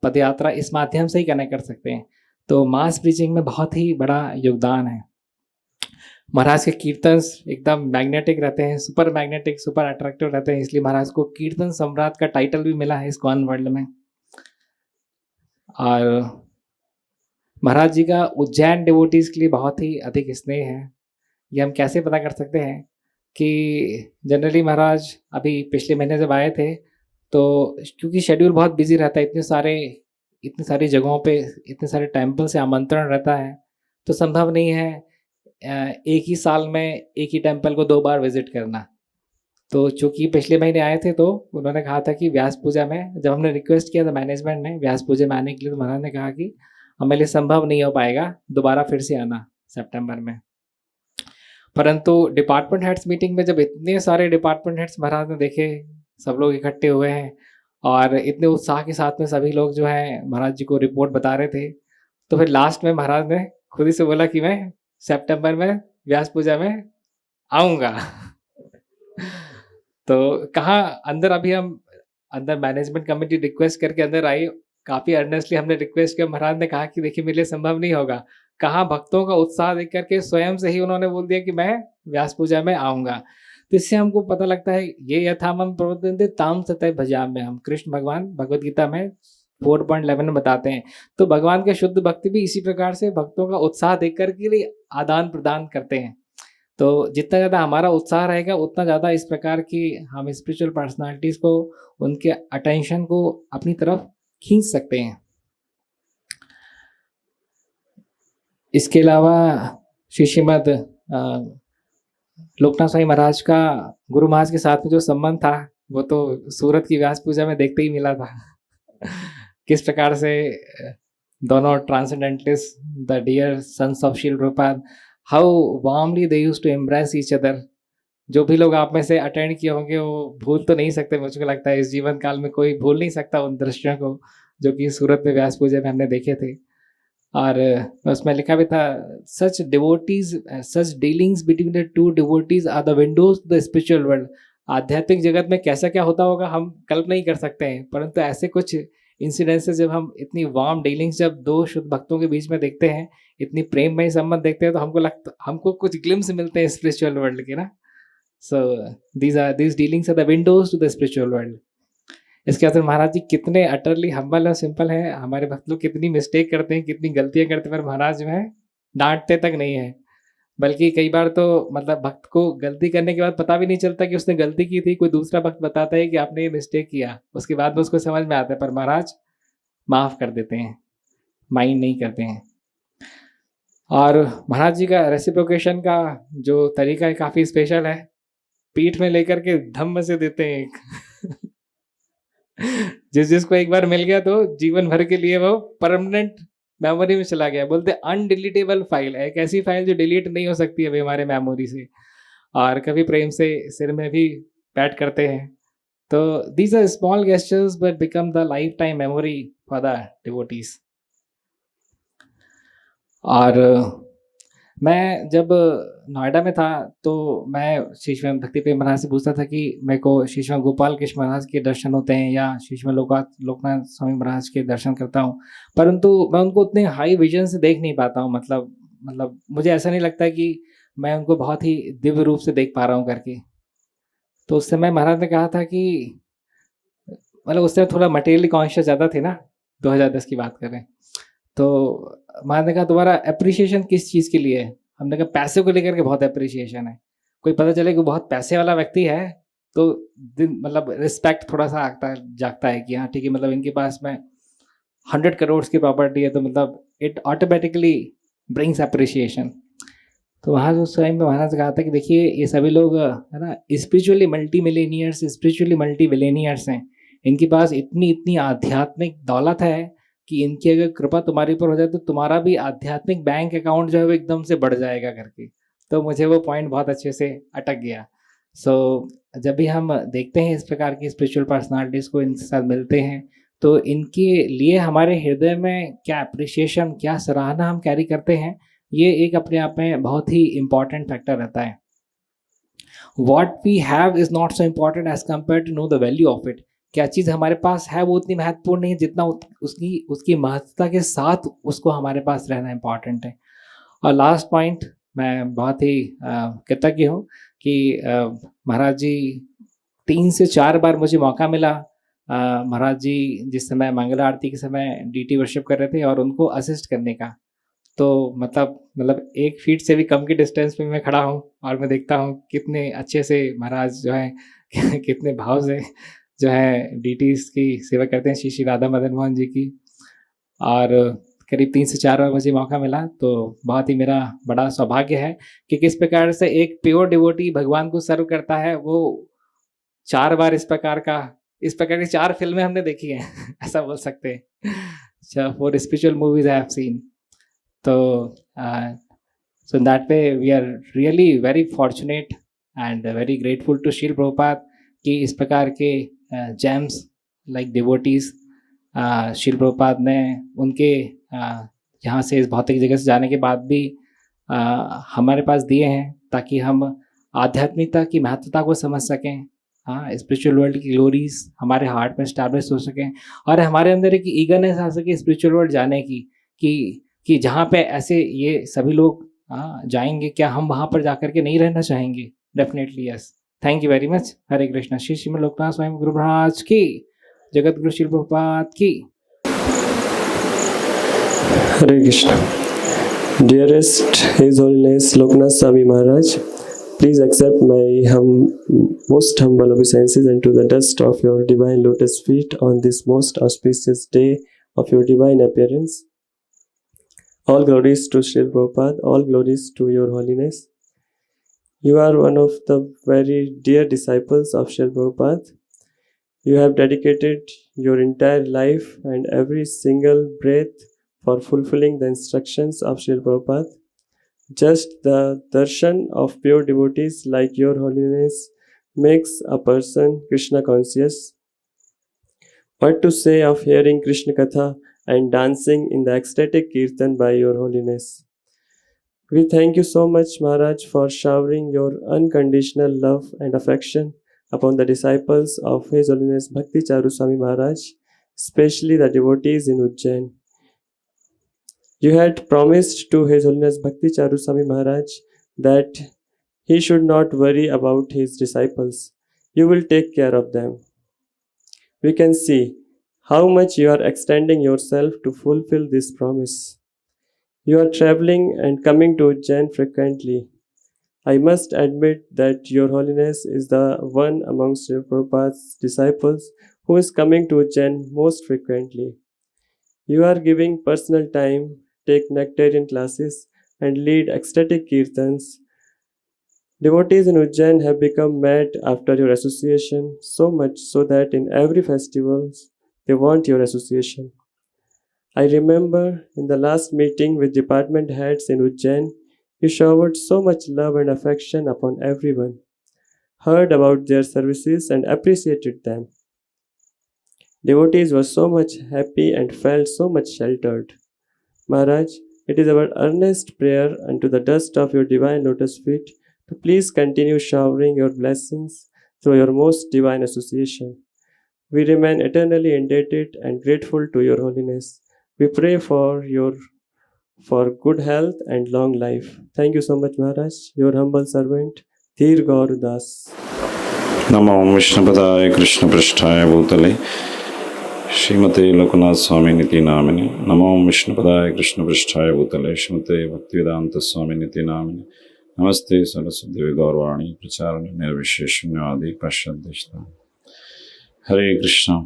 पदयात्रा इस माध्यम से ही कनेक्ट कर सकते हैं। तो मास प्रीचिंग में बहुत ही बड़ा योगदान है। महाराज के कीर्तन एकदम मैग्नेटिक रहते हैं, सुपर मैग्नेटिक, सुपर अट्रैक्टिव रहते हैं, इसलिए महाराज को कीर्तन सम्राट का टाइटल भी मिला है इस्कॉन वर्ल्ड में। और महाराज जी का उज्जैन डिवोटीज़ के लिए बहुत ही अधिक स्नेह है। ये हम कैसे पता कर सकते हैं कि जनरली महाराज अभी पिछले महीने जब आए थे, तो क्योंकि शेड्यूल बहुत बिजी रहता है, इतनी सारी जगहों पे, इतने सारे टेम्पल से आमंत्रण रहता है, तो संभव नहीं है एक ही साल में एक ही टेम्पल को 2 बार विजिट करना। तो चूँकि पिछले महीने आए थे, तो उन्होंने कहा था कि व्यास पूजा में, जब हमने रिक्वेस्ट किया था मैनेजमेंट ने व्यास पूजा में आने के लिए, तो महाराज ने कहा कि हमारे लिए संभव नहीं हो पाएगा दोबारा फिर से आना सितंबर में। परंतु डिपार्टमेंट हेड्स मीटिंग में जब इतने सारे डिपार्टमेंट हेड्स महाराज ने देखे, सब लोग इकट्ठे हुए हैं और इतने उत्साह के साथ में सभी लोग जो है महाराज जी को रिपोर्ट बता रहे थे, तो फिर लास्ट में महाराज ने खुद ही से बोला कि मैं सितंबर में व्यास पूजा में आऊँगा। तो कहाँ अंदर, अभी हम अंदर मैनेजमेंट कमेटी रिक्वेस्ट करके अंदर आई, काफ़ी अर्नेस्टली हमने रिक्वेस्ट किया। महाराज ने कहा कि देखिए मेरे लिए संभव नहीं होगा। कहाँ भक्तों का उत्साह देख करके स्वयं से ही उन्होंने बोल दिया कि मैं व्यास पूजा में आऊँगा। तो इससे हमको पता लगता है ये यथामम प्रवर्तन्ते ताम सतय भजाम्य हम, कृष्ण भगवान भगवद गीता में 4.11 में बताते हैं। तो भगवान के शुद्ध भक्ति भी इसी प्रकार से भक्तों का उत्साह देख कर के लिए आदान प्रदान करते हैं। तो जितना ज़्यादा हमारा उत्साह रहेगा उतना ज़्यादा इस प्रकार की हम स्पिरिचुअल पर्सनालिटीज़ को, उनके अटेंशन को अपनी तरफ खींच सकते हैं। इसके अलावा श्रीमद लोकनाथ स्वामी महाराज का गुरु महाराज के साथ में जो संबंध था वो तो सूरत की व्यास पूजा में देखते ही मिला था। किस प्रकार से दोनों transcendentalist, the dear sons of Srila Prabhupada, how warmly they used to embrace each other. जो भी लोग आप में से अटेंड किए होंगे वो भूल तो नहीं सकते, मुझको लगता है इस जीवन काल में कोई भूल नहीं सकता उन दृश्यों को जो कि सूरत में व्यास पूजा में हमने देखे थे। और उसमें लिखा भी था, such devotees, such dealings between the two devotees are the windows to the spiritual world. आध्यात्मिक जगत में कैसा क्या होता होगा हम कल्पना नहीं कर सकते हैं, परंतु ऐसे कुछ इंसिडेंसेस जब हम इतनी वार्म डीलिंग्स जब दो शुद्ध भक्तों के बीच में देखते हैं, इतनी प्रेममय संबंध देखते हैं, तो हमको कुछ ग्लिम्स मिलते हैं स्पिरिचुअल वर्ल्ड के ना। So these dealings are the windows to the spiritual world. इसके बाद महाराज जी कितने अटरली हम्बल और सिंपल हैं। हमारे भक्त लोग कितनी मिस्टेक करते हैं, कितनी गलतियां करते हैं, पर महाराज जो है डांटते तक नहीं है, बल्कि कई बार तो मतलब भक्त को गलती करने के बाद पता भी नहीं चलता कि उसने गलती की थी, कोई दूसरा भक्त बताता है कि आपने ये मिस्टेक किया, उसके बाद में उसको समझ में आता है, पर महाराज माफ़ कर देते हैं, माइंड नहीं करते हैं। और महाराज जी का रेसिप्रोकेशन का जो तरीका है काफ़ी स्पेशल है, पीठ में लेकर के धम्म से देते हैं एक जिसको एक बार मिल गया तो जीवन भर के लिए वो परमानेंट मेमोरी में चला गया। बोलते अनडिलीटेबल फाइल है, एक ऐसी फाइल जो डिलीट नहीं हो सकती है हमारे मेमोरी से। और कभी प्रेम से सिर में भी पैट करते हैं। तो these are small gestures but become the lifetime memory for the devotees. और मैं जब नोएडा में था तो मैं श्री श्रीमद भक्ति प्रेम महाराज से पूछता था कि मेरे को श्री श्रीमद गोपाल कृष्ण महाराज के दर्शन होते हैं या श्री श्रीमद लोकनाथ स्वामी महाराज के दर्शन करता हूँ, परंतु मैं उनको उतने हाई विजन से देख नहीं पाता हूँ। मतलब मुझे ऐसा नहीं लगता कि मैं उनको बहुत ही दिव्य रूप से देख पा रहा हूँ करके। तो उस समय महाराज ने कहा था कि मतलब उस समय थोड़ा मटेरियली कॉन्शियस ज़्यादा थे ना, 2010 की बात करें, तो महाराज ने कहा तुम्हारा अप्रिसिएशन किस चीज़ के लिए है? हमने कहा पैसे को लेकर के बहुत अप्रिसिएशन है। कोई पता चले कि बहुत पैसे वाला व्यक्ति है तो मतलब रिस्पेक्ट थोड़ा सा जागता है कि हाँ ठीक है, मतलब इनके पास में 100 करोड़ की प्रॉपर्टी है, तो मतलब इट ऑटोमेटिकली ब्रिंग्स अप्रिसिएशन। तो वहाँ उस टाइम में महाराज कहा था कि देखिए ये सभी लोग है ना spiritually multi millionaires, spiritually multi billionaires हैं। इनके पास इतनी आध्यात्मिक दौलत है कि इनकी अगर कृपा तुम्हारे ऊपर हो जाए तो तुम्हारा भी आध्यात्मिक बैंक अकाउंट जो है वो एकदम से बढ़ जाएगा करके। तो मुझे वो पॉइंट बहुत अच्छे से अटक गया। सो जब भी हम देखते हैं इस प्रकार की स्पिरिचुअल पर्सनालिटीज़ को, इनके साथ मिलते हैं, तो इनके लिए हमारे हृदय में क्या अप्रिसिएशन, क्या सराहना हम कैरी करते हैं, ये एक अपने आप में बहुत ही इम्पॉर्टेंट फैक्टर रहता है। What we have is not so important as compare to know the value of it. क्या चीज़ हमारे पास है वो उतनी महत्वपूर्ण नहीं है जितना उसकी महत्वता के साथ उसको हमारे पास रहना इम्पॉर्टेंट है। और लास्ट पॉइंट, मैं बहुत ही कृतज्ञ हूँ कि महाराज जी 3 से 4 बार मुझे मौका मिला। महाराज जी जिस समय मंगल आरती के समय डीटी वर्शिप कर रहे थे और उनको असिस्ट करने का, तो मतलब 1 फीट से भी कम की डिस्टेंस पे मैं खड़ा हूँ और मैं देखता हूँ कितने अच्छे से महाराज जो है कितने भाव से जो है डीटीज़ की सेवा करते हैं, श्री राधा मदन मोहन जी की। और करीब 3 से 4 बार मुझे मौका मिला, तो बहुत ही मेरा बड़ा सौभाग्य है कि किस प्रकार से एक प्योर डिवोटी भगवान को सर्व करता है। वो 4 बार इस प्रकार की 4 फिल्में हमने देखी हैं ऐसा बोल सकते हैं, 4 spiritual movies I have seen. तो so in that way we are really very fortunate and very grateful to Shrila Prabhupada कि इस प्रकार के जेम्स लाइक डिवोटीज शील प्रभुपाद ने उनके यहाँ से इस भौतिक जगत से जाने के बाद भी हमारे पास दिए हैं, ताकि हम आध्यात्मिकता की महत्वता को समझ सकें। हाँ, स्पिरिचुअल वर्ल्ड की ग्लोरीज हमारे हार्ट में स्टैब्लिश हो सकें और हमारे अंदर एक ईगरनेस आ सके स्पिरिचुअल वर्ल्ड जाने की, कि जहाँ पे ऐसे ये सभी लोग जाएंगे, क्या हम वहाँ पर जाकर के नहीं रहना चाहेंगे? Definitely yes. Thank you very much. Hare Krishna. Shri Srimad Lokanath Swami Guru Maharaj की, जगत गुरु शील प्रभुपाद की।
Hare Krishna. Dearest his holiness Lokanath Swami Maharaj, please accept my most humble obeisances unto the dust of your divine lotus feet on this most auspicious day of your divine appearance. All glories to Srila Prabhupada, all glories to your holiness. You are one of the very dear disciples of Srila Prabhupada. You have dedicated your entire life and every single breath for fulfilling the instructions of Srila Prabhupada. Just the darshan of pure devotees like your holiness makes a person Krishna conscious. What to say of hearing Krishna Katha and dancing in the ecstatic kirtan by your holiness? We thank you so much, Maharaj, for showering your unconditional love and affection upon the disciples of His Holiness Bhakti Charu Swami Maharaj, especially the devotees in Ujjain. You had promised to His Holiness Bhakti Charu Swami Maharaj that he should not worry about his disciples. You will take care of them. We can see how much you are extending yourself to fulfill this promise. You are traveling and coming to Ujjain frequently. I must admit that Your Holiness is the one amongst Srila Prabhupada's disciples who is coming to Ujjain most frequently. You are giving personal time, take nectarian classes, and lead ecstatic kirtans. Devotees in Ujjain have become mad after your association, so much so that in every festival they want your association. I remember in the last meeting with department heads in Ujjain, you showered so much love and affection upon everyone, heard about their services and appreciated them. Devotees were so much happy and felt so much sheltered. Maharaj, it is our earnest prayer unto the dust of your divine lotus feet to please continue showering your blessings through your most divine association. We remain eternally indebted and grateful to your holiness. We pray for good health and long life. Thank you so much, Maharaj. Your humble servant, Dhir Gaur Das.
नमो विष्णुपदाय कृष्ण पृष्ठाय भूतले श्रीमते लोकनाथ स्वामी निति नामिने। नमो विष्णुपदाय कृष्ण पृष्ठाय भूतले श्रीमते भक्तिवेदांत स्वामी निति नामिने। नमस्ते सरस्वती गौरवाणी प्रचारणे निर्विशेष शून्यवादी पश्चादेशता। हरे कृष्ण।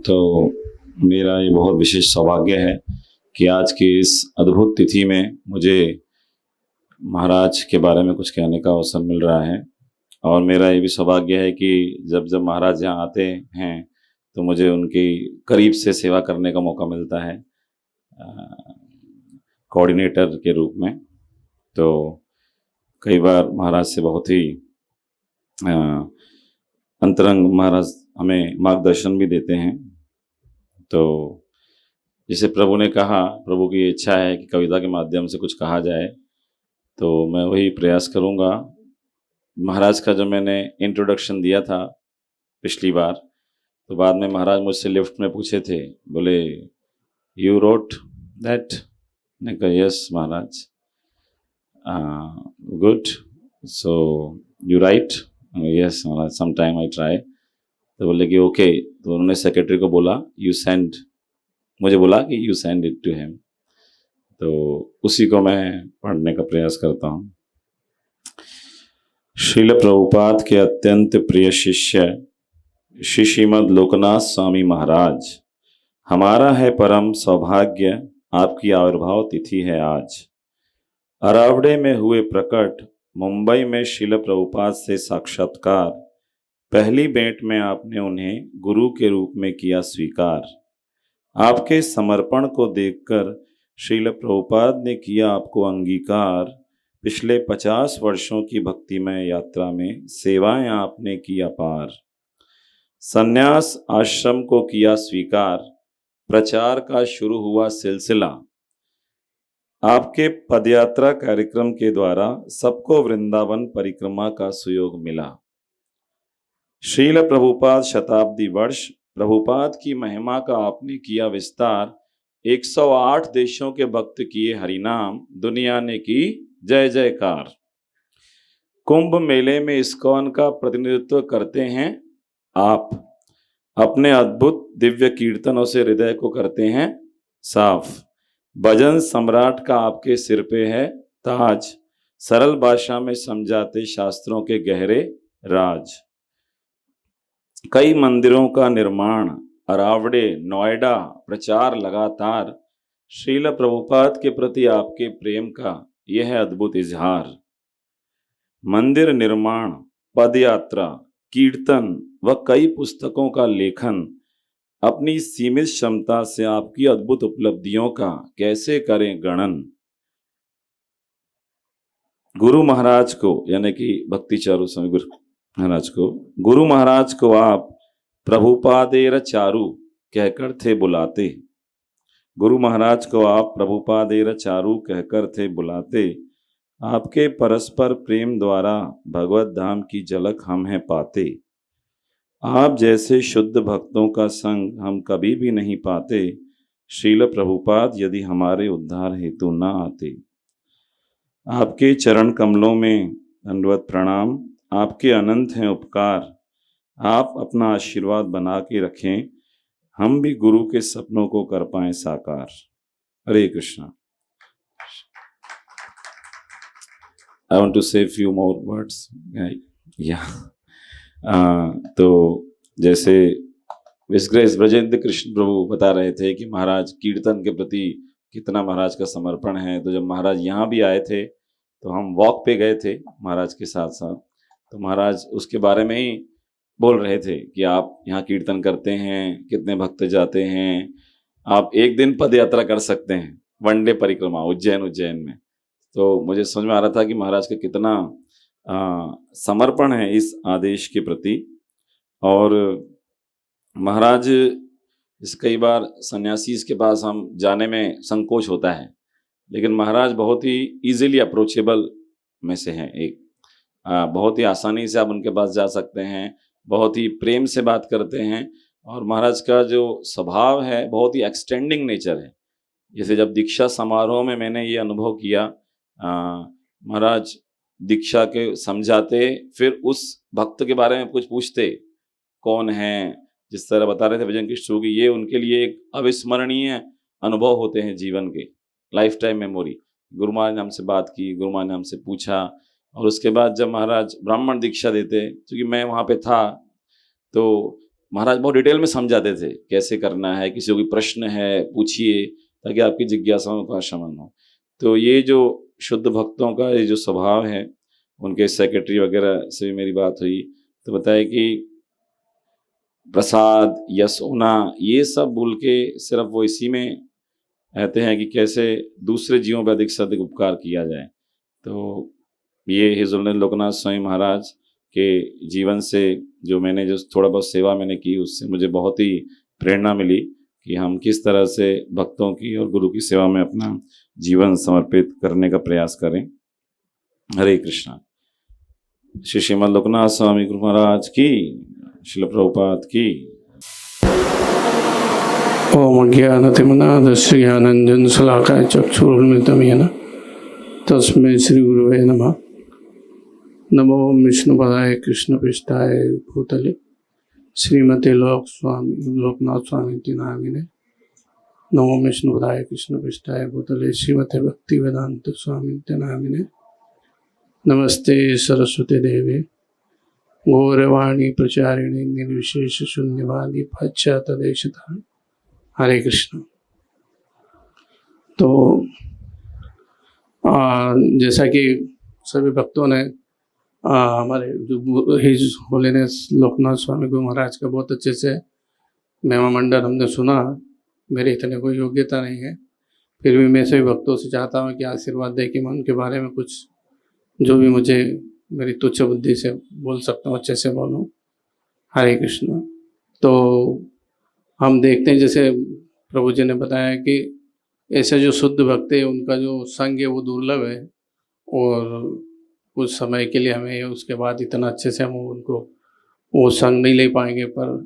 तो मेरा ये बहुत विशेष सौभाग्य है कि आज की इस अद्भुत तिथि में मुझे महाराज के बारे में कुछ कहने का अवसर मिल रहा है। और मेरा ये भी सौभाग्य है कि जब जब महाराज यहाँ आते हैं तो मुझे उनकी करीब से सेवा करने का मौका मिलता है कोऑर्डिनेटर के रूप में। तो कई बार महाराज से बहुत ही अंतरंग महाराज हमें मार्गदर्शन भी देते हैं। तो जैसे प्रभु ने कहा, प्रभु की इच्छा है कि कविता के माध्यम से कुछ कहा जाए, तो मैं वही प्रयास करूँगा। महाराज का जो मैंने इंट्रोडक्शन दिया था पिछली बार, तो बाद में महाराज मुझसे लिफ्ट में पूछे थे, बोले यू रोट दैट? ने कहा yes Maharaj. Good, so you write? Yes Maharaj, some time I try. तो बोले कि ओके। तो उन्होंने सेक्रेटरी को बोला यू सेंड, मुझे बोला कि you send it to him. तो उसी को मैं पढ़ने का प्रयास करता हूँ। श्रील प्रभुपाद के अत्यंत प्रिय शिष्य श्री श्रीमद् लोकनाथ स्वामी महाराज, हमारा है परम सौभाग्य, आपकी आविर्भाव तिथि है आज। अरावड़े में हुए प्रकट, मुंबई में श्रील प्रभुपाद से साक्षात्कार, पहली भेंट में आपने उन्हें गुरु के रूप में किया स्वीकार। आपके समर्पण को देखकर श्रील प्रभुपाद ने किया आपको अंगीकार। पिछले 50 वर्षों की भक्तिमय यात्रा में सेवाएं आपने की अपार। संन्यास आश्रम को किया स्वीकार, प्रचार का शुरू हुआ सिलसिला। आपके पदयात्रा कार्यक्रम के द्वारा सबको वृंदावन परिक्रमा का सुयोग मिला। श्रील प्रभुपाद शताब्दी वर्ष, प्रभुपाद की महिमा का आपने किया विस्तार। 108 देशों के भक्त किए हरिनाम, दुनिया ने की जय जयकार। कुंभ मेले में इस्कॉन का प्रतिनिधित्व करते हैं आप, अपने अद्भुत दिव्य कीर्तनों से हृदय को करते हैं साफ। भजन सम्राट का आपके सिर पे है ताज, सरल भाषा में समझाते शास्त्रों के गहरे राज। कई मंदिरों का निर्माण, अरावड़े, नोएडा, प्रचार लगातार, श्रील प्रभुपाद के प्रति आपके प्रेम का यह है अद्भुत इजहार। मंदिर निर्माण, पदयात्रा, कीर्तन व कई पुस्तकों का लेखन, अपनी सीमित क्षमता से आपकी अद्भुत उपलब्धियों का कैसे करें गणन। गुरु महाराज को, यानी कि भक्ति चारू स्वामी गुरु महाराज को, गुरु महाराज को आप प्रभुपादेर चारू कहकर थे बुलाते। गुरु महाराज को आप प्रभुपादेर चारू कहकर थे बुलाते। आपके परस्पर प्रेम द्वारा भगवत धाम की झलक हम हैं पाते। आप जैसे शुद्ध भक्तों का संग हम कभी भी नहीं पाते। श्रील प्रभुपाद यदि हमारे उद्धार हेतु न आते। आपके चरण कमलों में दंडवत प्रणाम। आपके अनंत हैं उपकार। आप अपना आशीर्वाद बना के रखें, हम भी गुरु के सपनों को कर पाएं साकार। हरे Krishna. I want to say a few more words. तो जैसे विश्वग्रेस ब्रजेंद्र कृष्ण प्रभु बता रहे थे कि महाराज कीर्तन के प्रति कितना महाराज का समर्पण है। तो जब महाराज यहाँ भी आए थे तो हम वॉक पे गए थे महाराज के साथ साथ, तो महाराज उसके बारे में ही बोल रहे थे कि आप यहाँ कीर्तन करते हैं, कितने भक्त जाते हैं, आप एक दिन पद यात्रा कर सकते हैं, वनडे परिक्रमा उज्जैन में। तो मुझे समझ में आ रहा था कि महाराज का कितना समर्पण है इस आदेश के प्रति। और महाराज इस कई बार सन्यासी के पास हम जाने में संकोच होता है, लेकिन महाराज बहुत ही इजीली अप्रोचेबल में से हैं। एक बहुत ही आसानी से आप उनके पास जा सकते हैं, बहुत ही प्रेम से बात करते हैं। और महाराज का जो स्वभाव है बहुत ही एक्सटेंडिंग नेचर है। जैसे जब दीक्षा समारोह में मैंने ये अनुभव किया, महाराज दीक्षा के समझाते, फिर उस भक्त के बारे में कुछ पूछते, कौन है, जिस तरह बता रहे थे भजन कृष्ण की, ये उनके लिए एक अविस्मरणीय अनुभव होते हैं जीवन के, life time memory. Guru Maharaj ने हमसे बात की, गुरु महाराज ने हमसे पूछा, और उसके बाद जब महाराज ब्राह्मण दीक्षा देते, क्योंकि मैं वहाँ पे था, तो महाराज बहुत डिटेल में समझाते थे कैसे करना है, किसी को कोई प्रश्न है पूछिए ताकि आपकी जिज्ञासाओं का शमन हो। तो ये जो शुद्ध भक्तों का ये जो स्वभाव है, उनके सेक्रेटरी वगैरह से भी मेरी बात हुई तो बताया कि प्रसाद या सोना ये सब बोल के सिर्फ वो इसी में कहते हैं कि कैसे दूसरे जीवों पर अधिक से अधिक उपकार किया जाए। तो ये हिजुल लोकनाथ स्वामी महाराज के जीवन से जो मैंने जो थोड़ा बहुत सेवा मैंने की, उससे मुझे बहुत ही प्रेरणा मिली कि हम किस तरह से भक्तों की और गुरु की सेवा में अपना जीवन समर्पित करने का प्रयास करें। हरे कृष्णा। श्री श्रीमद् लोकनाथ स्वामी गुरु महाराज की, श्रील प्रभुपाद की।
ओम ज्ञानतिमनादस्य ज्ञानंजन शलाकाय चक्षुरुन्मिलितं येन तस्मै श्री गुरुवे नमः। नमो विष्णुपदाय कृष्णपृष्ठाय भूतले श्रीमते लोकनाथ स्वामी नामिने। नमो विष्णुपदाय कृष्णपृष्ठाय भूतले श्रीमते भक्तिवेदांत स्वामी नामिने। नमस्ते सरस्वती देवे गौरवाणी प्रचारिणी निर्विशेष शून्यवादी पाश्चातदेशधारिणी। हरे कृष्ण। तो जैसा कि सभी भक्तों ने हमारे जो हिज होलीनेस लोकनाथ स्वामी गुरु महाराज का बहुत अच्छे से महिमा मंडल हमने सुना। मेरे इतने कोई योग्यता नहीं है, फिर भी मैं सभी भक्तों से चाहता हूँ कि आशीर्वाद दे कि मैं उनके बारे में कुछ जो भी मुझे मेरी तुच्छ बुद्धि से बोल सकता हूँ अच्छे से बोलूँ। हरे कृष्ण। तो हम देखते हैं जैसे प्रभु जी ने बताया कि ऐसे जो शुद्ध भक्त है उनका जो संग है वो दुर्लभ है, और कुछ समय के लिए हमें उसके बाद इतना अच्छे से हम उनको वो संग नहीं ले पाएंगे। पर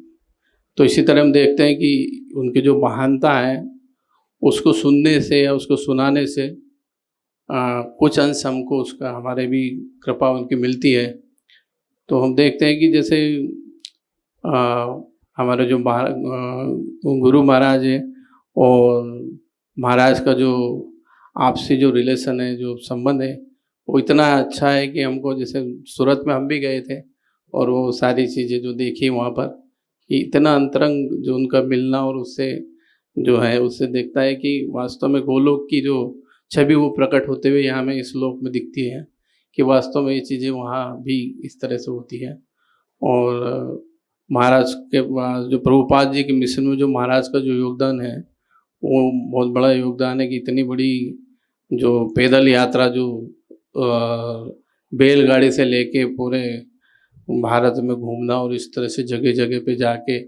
तो इसी तरह हम देखते हैं कि उनकी जो महानता है उसको सुनने से या उसको सुनाने से कुछ अंश हमको उसका हमारे भी कृपा उनकी मिलती है। तो हम देखते हैं कि जैसे हमारे जो गुरु महाराज है और महाराज का जो आपसी जो रिलेशन है, जो संबंध है,
वो इतना अच्छा है कि हमको, जैसे सूरत में हम भी गए थे और वो सारी चीज़ें जो देखी वहाँ पर, कि इतना अंतरंग जो उनका मिलना, और उससे जो है उससे देखता है कि वास्तव में गोलोक की जो छवि वो प्रकट होते हुए यहाँ में इस लोक में दिखती है, कि वास्तव में ये चीज़ें वहाँ भी इस तरह से होती है। और महाराज के पास जो प्रभुपाद जी के मिशन में जो महाराज का जो योगदान है, वो बहुत बड़ा योगदान है, कि इतनी बड़ी जो पैदल यात्रा जो बैलगाड़ी से लेके पूरे भारत में घूमना, और इस तरह से जगह जगह पे जाके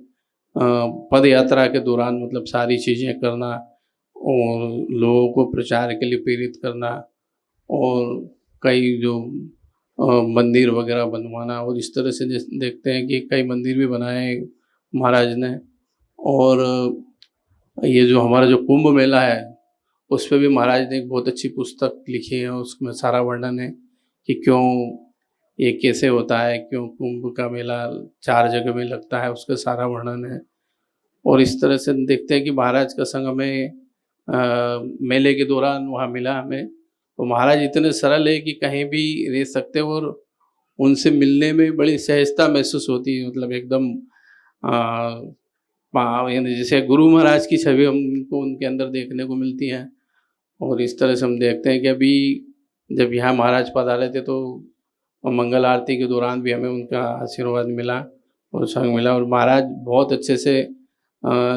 पद यात्रा के दौरान मतलब सारी चीज़ें करना, और लोगों को प्रचार के लिए प्रेरित करना, और कई जो मंदिर वगैरह बनवाना, और इस तरह से देखते हैं कि कई मंदिर भी बनाए महाराज ने। और ये जो हमारा जो कुंभ मेला है, उस पर भी महाराज ने एक बहुत अच्छी पुस्तक लिखी है, उसमें सारा वर्णन है कि क्यों ये कैसे होता है, क्यों कुंभ का मेला 4 जगह में लगता है, उसका सारा वर्णन है। और इस तरह से देखते हैं कि महाराज का संग हमें मेले के दौरान वहाँ मिला हमें, तो महाराज इतने सरल है कि कहीं भी रह सकते हो, और उनसे मिलने में बड़ी सहजता महसूस होती है, मतलब एकदम यानी जैसे गुरु महाराज की छवि हमको उनके अंदर देखने को मिलती है। और इस तरह से हम देखते हैं कि अभी जब यहाँ महाराज पधारे थे तो मंगल आरती के दौरान भी हमें उनका आशीर्वाद मिला और संग मिला। और महाराज बहुत अच्छे से,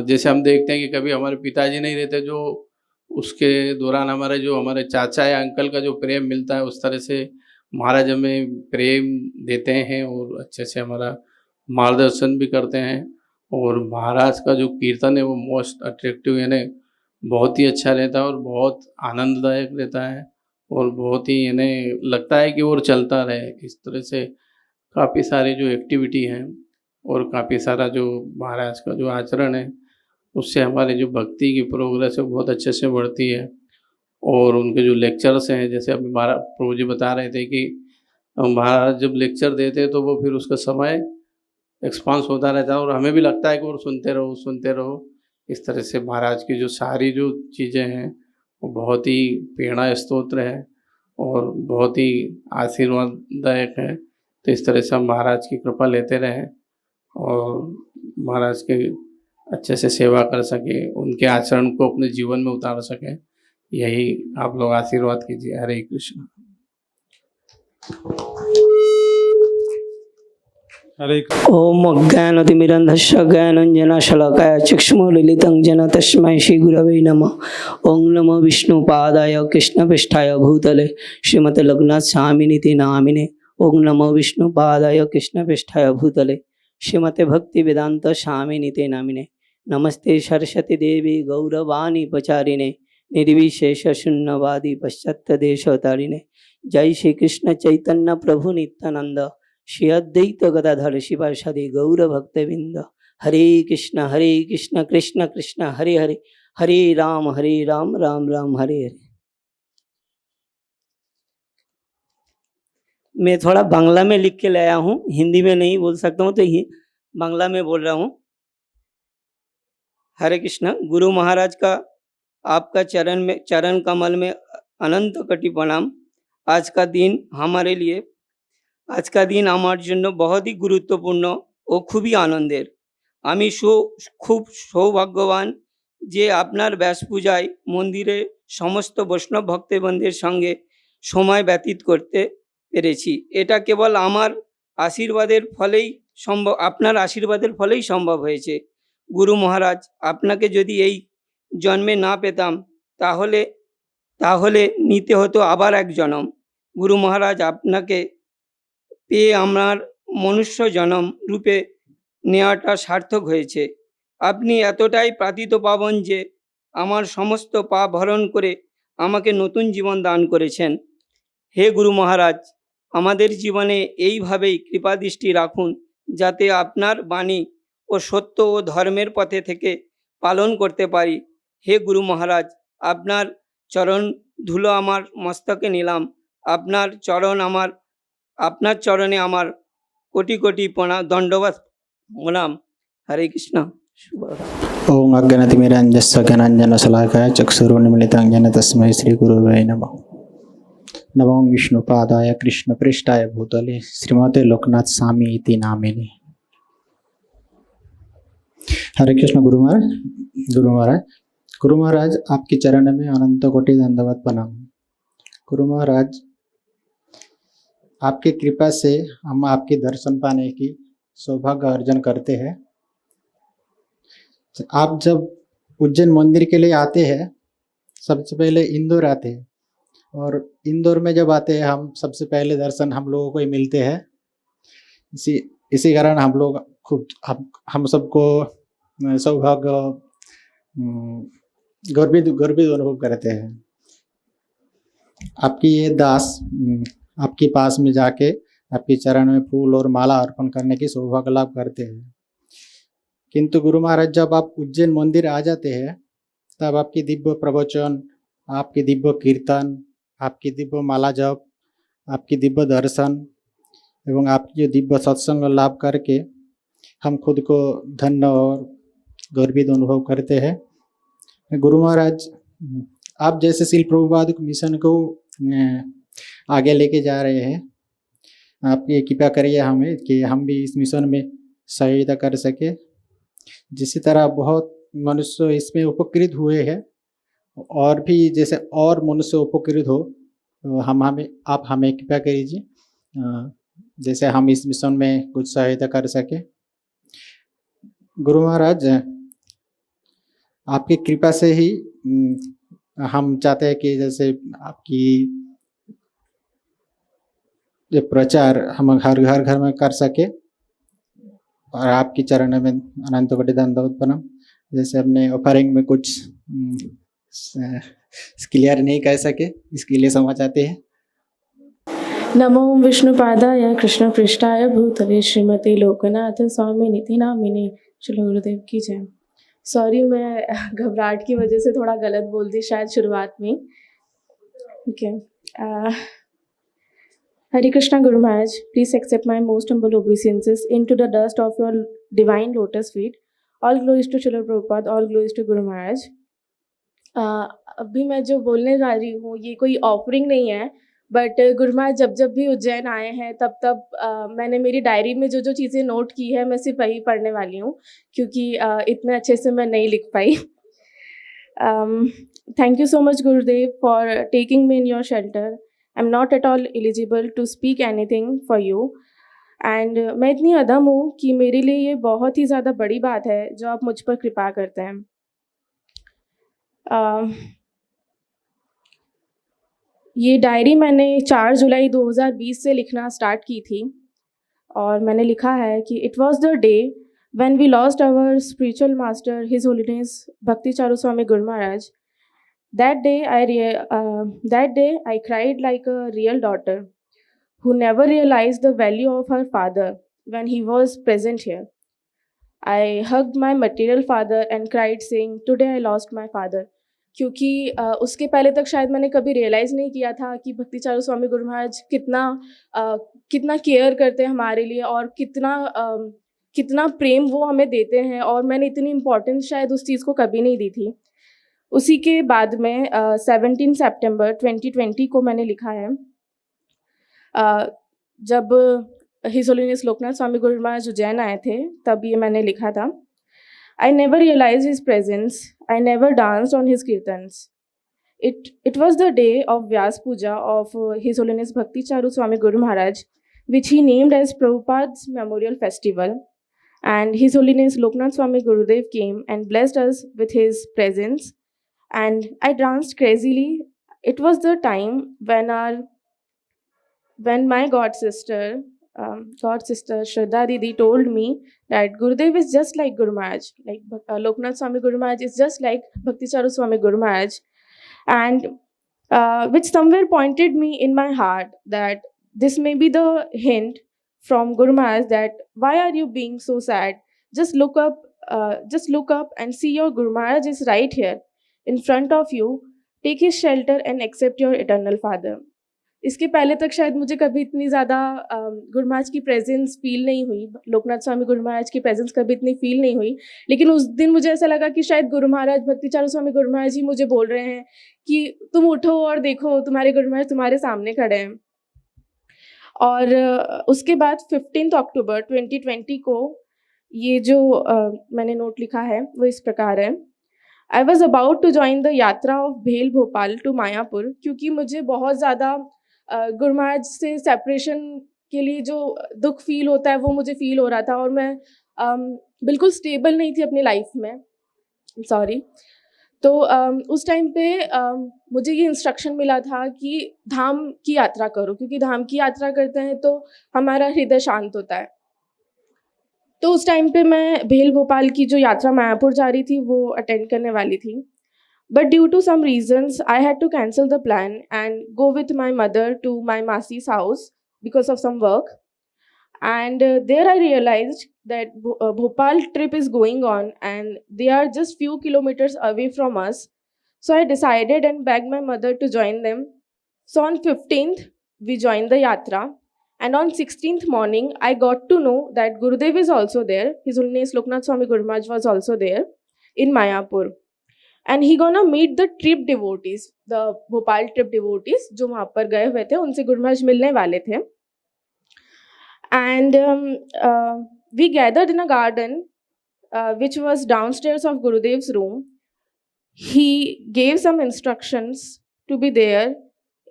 जैसे हम देखते हैं कि कभी हमारे पिताजी नहीं रहते, जो उसके दौरान हमारे चाचा या अंकल का जो प्रेम मिलता है, उस तरह से महाराज हमें प्रेम देते हैं और अच्छे से हमारा मार्गदर्शन भी करते हैं। और महाराज का जो कीर्तन है वो मोस्ट अट्रैक्टिव, यानी बहुत ही अच्छा रहता है और बहुत आनंददायक रहता है, और बहुत ही यानी लगता है कि और चलता रहे। इस तरह से काफ़ी सारी जो एक्टिविटी हैं और काफ़ी सारा जो महाराज का जो आचरण है, उससे हमारे जो भक्ति की प्रोग्रेस है बहुत अच्छे से बढ़ती है। और उनके जो लेक्चर्स हैं, जैसे अभी महाराज प्रभु जी बता रहे थे कि महाराज जब लेक्चर देते हैं तो वो फिर उसका समय एक्सपांस होता रहता है, और हमें भी लगता है कि और सुनते रहो। इस तरह से महाराज की जो सारी जो चीज़ें हैं वो बहुत ही प्रेरणा स्तोत्र है और बहुत ही आशीर्वाददायक है। तो इस तरह से हम महाराज की कृपा लेते रहें और महाराज के अच्छे से सेवा कर सकें, उनके आचरण को अपने जीवन में उतार सकें, यही आप लोग आशीर्वाद कीजिए। हरे कृष्ण।
हरे
ओम अज्ञानतिमिरन्धस्य ज्ञानाञ्जनशलाकया चक्षुरुन्मीलितं येन तस्मै श्रीगुरवे नमः। ओं नमो विष्णुपादाय कृष्णपृष्ठाय भूतले श्रीमते लोकनाथ स्वामिनिति नामिने। ओं नमो विष्णुपादाय कृष्णपृष्ठाय भूतले श्रीमते भक्तिवेदांत स्वामिनिति नामिने। नमस्ते सरस्वती देवी गौरवाणी प्रचारिणे निर्विशेष शून्यवादी पश्चात्य देशतारिणे। जय श्री कृष्ण चैतन्य प्रभु नित्यानंद श्री अद्वैत गदाधर शिवासादि गौर भक्तविंद। हरे कृष्ण कृष्ण कृष्ण हरे हरे, हरे राम राम राम हरे हरे। मैं थोड़ा बांग्ला में लिख के लाया हूँ, हिंदी में नहीं बोल सकता हूँ, तो ये बांग्ला में बोल रहा हूँ। हरे कृष्ण। गुरु महाराज का आपका चरण कमल में अनंत कोटि प्रणाम। आज का दिन আমার জন্য बहुत ही गुरुत्वपूर्ण ও খুবই আনন্দের। আমি খুব সৌভাগ্যবান যে আপনার ব্যাস পূজায় মন্দিরে সমস্ত বৈষ্ণব ভক্তবৃন্দের সঙ্গে সময় ব্যতীত করতে পেরেছি। এটা কেবল আমার আশীর্বাদের ফলেই সম্ভব, আপনার আশীর্বাদের ফলেই সম্ভব হয়েছে। গুরু মহারাজ, আপনাকে যদি এই জন্মে না পেতাম তাহলে নিতে হতো আবার এক জন্ম। গুরু মহারাজ, আপনাকে পেয়ে আমার মনুষ্য জন্ম রূপে নেওয়াটা সার্থক হয়েছে। আপনি এতটাই প্রাতিত পাবন যে আমার সমস্ত পাপ হরণ করে আমাকে নতুন জীবন দান করেছেন। হে গুরু মহারাজ, আমাদের জীবনে এইভাবেই কৃপা দৃষ্টি রাখুন যাতে আপনার বাণী ও সত্য ও ধর্মের পথে থেকে পালন করতে পারি। হে গুরু মহারাজ, আপনার চরণ ধুলো আমার মস্তকে নিলাম। আপনার চরণে আমার কোটি কোটি দণ্ডবত প্রণাম। হরে কৃষ্ণ।
ओम अज्ञानतिमिरन्धस्य ज्ञानाञ्जनशलाकया चक्षुरुन्मीलितं येन तस्मै श्रीगुरवे नमः। नमो विष्णुपादाय कृष्णपृष्ठाय भूतले श्रीमते लोकनाथ स्वामी इति नामिने। हरे कृष्ण गुरु महाराज। गुरु महाराज, आपके चरण में अनंत कोटि दंडवत प्रणाम। गुरु महाराज, आपकी कृपा से हम आपके दर्शन पाने की सौभाग्य अर्जन करते हैं। आप जब उज्जैन मंदिर के लिए आते हैं, सबसे पहले इंदौर आते हैं, और इंदौर में जब आते हैं हम सबसे पहले दर्शन हम लोगों को ही मिलते हैं। इसी कारण हम लोग खुद हम सबको सौभाग्य गर्वित अनुभव करते हैं। आपकी ये दास आपके पास में जाके आपके चरण में फूल और माला अर्पण करने की सौभाग्य लाभ करते हैं। किंतु गुरु महाराज, जब आप उज्जैन मंदिर आ जाते हैं तब आपकी दिव्य प्रवचन, आपकी दिव्य कीर्तन, आपकी दिव्य माला जप, आपकी दिव्य दर्शन एवं आपकी जो दिव्य सत्संग लाभ करके हम खुद को धन्य और गर्वित अनुभव करते हैं। गुरु महाराज, आप जैसे श्रील प्रभुपाद मिशन को आगे लेके जा रहे हैं, आप ये कृपा करिए हमें कि हम भी इस मिशन में सहायता कर सके। जिसी तरह बहुत मनुष्य इसमें उपकृत हुए हैं, और भी जैसे और मनुष्य उपकृत हो, तो आप हमें कृपा कीजिए जैसे हम इस मिशन में कुछ सहायता कर सके। गुरु महाराज, आपकी कृपा से ही हम चाहते हैं कि जैसे आपकी जो प्रचार हम हर घर में कर सके, और आपकी चरण में अनंत कोटि दंडवत प्रणाम। जैसे अपने ऑफरिंग में कुछ क्लियर नहीं कह सके, इसके लिए क्षमा चाहते हैं।
नमो विष्णुपादाय कृष्णपृष्ठाय भूतले श्रीमते लोकनाथ स्वामी निति नामिने। चलो गुरुदेव की जय। सॉरी, मैं घबराहट की वजह से थोड़ा गलत बोल दी शायद शुरुआत में। Okay. Hare Krishna Guru Maharaj, please accept my most humble obeisances into the dust of your divine lotus feet. All glories to Srila Prabhupada, all glories to Guru Maharaj. अभी मैं जो बोलने जा रही हूँ ये कोई ऑफरिंग नहीं है, बट गुरु महाराज जब भी उज्जैन आए हैं तब मैंने मेरी डायरी में जो चीज़ें नोट की है मैं सिर्फ वही पढ़ने वाली हूँ, क्योंकि इतने अच्छे से मैं नहीं लिख पाई। Thank you so much Gurudev for taking me in your shelter. I'm not at all eligible to speak anything for you. And मैं इतनी अदम हूँ कि मेरे लिए ये बहुत ही ज़्यादा बड़ी बात है जो आप मुझ पर कृपा करते हैं। ये डायरी मैंने 4 जुलाई 2020 से लिखना स्टार्ट की थी, और मैंने लिखा है कि it was the day when we lost our spiritual master, His Holiness Bhakti Charu Swami Guru Maharaj. That day I cried like a real daughter who never realized the value of her father when he was present here. I hugged my material father and cried saying, "Today I lost my father." क्योंकि उसके पहले तक शायद मैंने कभी realise नहीं किया था कि भक्ति चारू स्वामी गुरु महाराज कितना केयर करते हैं हमारे लिए, और कितना प्रेम वो हमें देते हैं, और मैंने इतनी इम्पोर्टेंस शायद उस चीज़ को कभी नहीं दी थी। उसी के बाद में 17 सितंबर 2020 को मैंने लिखा है, जब हिज होलीनेस लोकनाथ स्वामी गुरु महाराज उज्जैन आए थे तब ये मैंने लिखा था। I never realized his presence. I never danced on his kirtans. It was the day of Vyas Puja of His Holiness Bhakti Charu Swami Guru Maharaj, which he named as Prabhupada's Memorial Festival. And His Holiness Loknath Swami Gurudev came and blessed us with his presence. And I danced crazily. It was the time when my god sister Shraddha Didi told me that Gurudev is just like Guru Maharaj, like Loknath Swami Guru Maharaj is just like Bhakti Charu Swami Guru Maharaj, and which somewhere pointed me in my heart that this may be the hint from Guru Maharaj that why are you being so sad? Just look up and see your Guru Maharaj is right here in front of you. Take his shelter and accept your eternal Father. इसके पहले तक शायद मुझे कभी इतनी ज़्यादा गुरु महाराज की presence feel नहीं हुई, लोकनाथ स्वामी गुरु महाराज की प्रेजेंस कभी इतनी फील नहीं हुई। लेकिन उस दिन मुझे ऐसा लगा कि शायद गुरु महाराज भक्तिचारू स्वामी गुरु महाराज ही मुझे बोल रहे हैं कि तुम उठो और देखो तुम्हारे गुरु महाराज तुम्हारे सामने खड़े हैं। और उसके बाद 15 अक्टूबर 2020 को ये जो मैंने नोट लिखा है वो इस प्रकार है। I was about to join the yatra of भेल भोपाल टू मायापुर, क्योंकि मुझे बहुत ज़्यादा गुरु महाराज से सेपरेशन के लिए जो दुख फील होता है वो मुझे फील हो रहा था, और मैं बिल्कुल स्टेबल नहीं थी अपनी लाइफ में, सॉरी। तो उस टाइम पे मुझे ये इंस्ट्रक्शन मिला था कि धाम की यात्रा करो, क्योंकि धाम की यात्रा करते हैं तो हमारा हृदय शांत होता है। तो उस टाइम पे मैं भेल भोपाल की जो यात्रा मायापुर जा रही थी वो अटेंड करने वाली थी, but due to some reasons I had to cancel the plan and go with my mother to my मासी's house because of some work. And there I realized that Bhopal trip is going on and they are just few kilometers away from us. So I decided and begged my mother to join them. So on 15th, we joined the yatra. And on 16th morning, I got to know that Gurudev is also there. His Holiness Loknath Swami Guru Maharaj was also there in Mayapur. And he gonna meet the trip devotees, the Bhopal trip devotees, जो वहाँ पर गए हुए थे, उनसे गुरु महाराज मिलने वाले थे। And we gathered in a garden which was downstairs of Gurudev's room. He gave some instructions to be there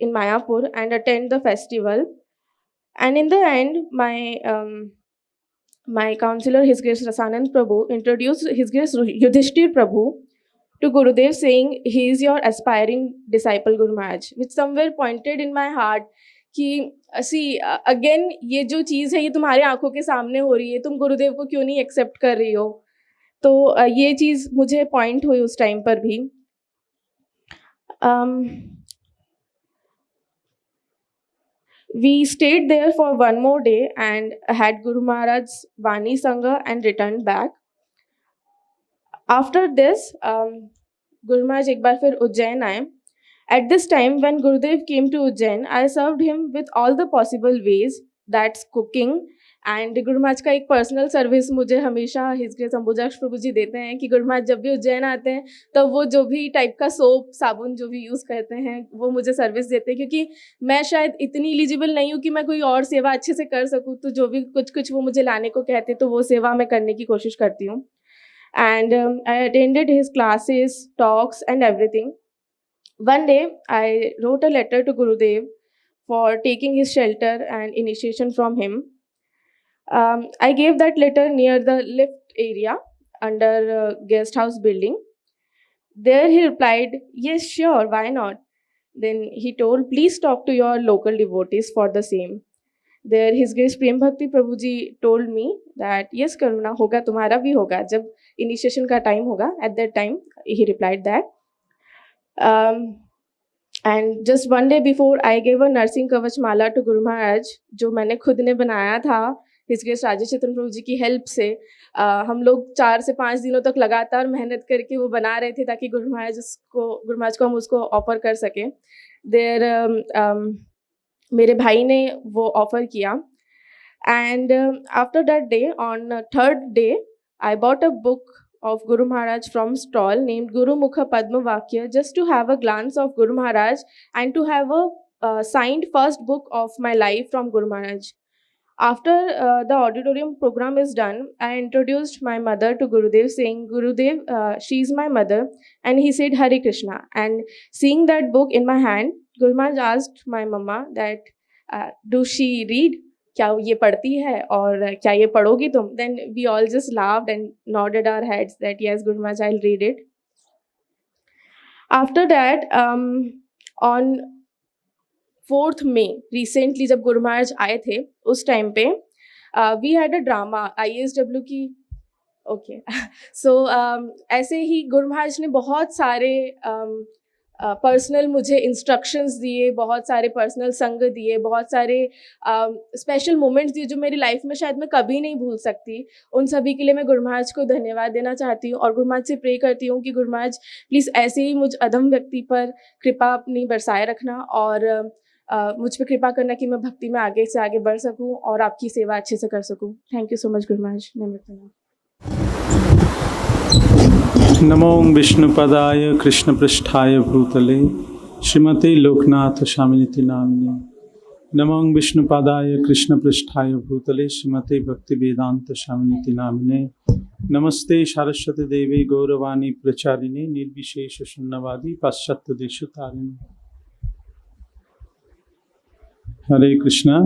in Mayapur and attend the festival. And in the end, my counselor, His Grace Rasanand Prabhu, introduced His Grace Yudhishthir Prabhu to Gurudev, saying, "He is your aspiring disciple, Guru Maharaj," which somewhere pointed in my heart कि again ये जो चीज़ है ये तुम्हारे आंखों के सामने हो रही है, तुम गुरुदेव को क्यों नहीं एक्सेप्ट कर रही हो। तो ये चीज़ मुझे पॉइंट हुई उस टाइम पर भी। We stayed there for one more day and had Guru Maharaj's Vani Sangha and returned back. After this, Guru Maharaj एक बार फिर उज्जैन आए। At this time, when Gurudev came to Ujjain, I served him with all the possible ways, that's cooking. And Guru Maharaj का एक personal service मुझे हमेशा His Grace अंबुजाक्ष प्रभु जी देते हैं कि गुरु महाराज जब भी उज्जैन आते हैं तो वो जो भी टाइप का सोप साबुन जो भी यूज़ करते हैं वो मुझे सर्विस देते हैं, क्योंकि मैं शायद इतनी एलिजिबल नहीं हूँ कि मैं कोई और सेवा अच्छे से कर सकूँ। तो जो भी कुछ वो मुझे लाने को कहते तो वो सेवा मैं करने की कोशिश करती हूँ। And I attended his classes, talks and everything. One day, I wrote a letter to Gurudev for taking his shelter and initiation from him. I gave that letter near the lift area under guest house building. There he replied, "Yes, sure, why not?" Then he told, "Please talk to your local devotees for the same." There His Grace Prem Bhakti Prabhu ji told me that, "Yes, Karuna, होगा तुम्हारा भी होगा जब initiation का time होगा." At that time, he replied that. And just one day before, I gave a nursing kavach mala to Guru Maharaj, जो मैंने खुद ने बनाया था His Grace राजेश चैतन्य प्रभु जी की हेल्प से। हम लोग 4 से 5 दिनों तक लगातार मेहनत करके वो बना रहे थे ताकि गुरु महाराज को हम उसको ऑफर कर सकें। मेरे भाई ने वो ऑफर किया। And after that day, on 3rd day, I bought a book of Guru Maharaj from stall named Guru Mukha Padma Vakya, just to have a glance of Guru Maharaj and to have a signed first book of my life from Guru Maharaj. After the auditorium program is done, I introduced my mother to Gurudev, saying, "Gurudev, she is my mother." And he said, "Hare Krishna." And seeing that book in my hand, Guru Maharaj asked my mama that, "Do she read? क्या ये पढ़ती है और क्या ये पढ़ोगी तुम?" Then we all just laughed and nodded our heads that yes, Guru Maharaj, I'll read it. After that, on 4th May, recently जब गुरु महाराज आए थे उस टाइम पे we had a drama ISW की। ओके सो ऐसे ही गुरु महाराज ने बहुत सारे पर्सनल मुझे इंस्ट्रक्शंस दिए, बहुत सारे पर्सनल संग दिए, बहुत सारे स्पेशल मोमेंट्स दिए जो मेरी लाइफ में शायद मैं कभी नहीं भूल सकती। उन सभी के लिए मैं गुरु महाराज को धन्यवाद देना चाहती हूँ और गुरु महाराज से प्रे करती हूँ कि गुरु महाराज प्लीज़ ऐसे ही मुझ अधम व्यक्ति पर कृपा अपनी बरसाए रखना और मुझ पे कृपा करना कि मैं भक्ति में आगे से आगे बढ़ सकूं और आपकी सेवा अच्छे से कर सकूं। Thank you so much Guru Maharaj. नमस्ते।
नमो विष्णुपदाय कृष्णपृष्ठाय भूतले श्रीमते लोकनाथ स्वामिनिति नामिने। नमो विष्णुपदाय कृष्णपृष्ठाय भूतले श्रीमते भक्ति वेदांत स्वामिनिति नामिने। नमस्ते सरस्वती देवी गौरवाणी प्रचारिणे निर्विशेष शून्यवादी पाश्चात्य देशतारिणे। हरे कृष्णा।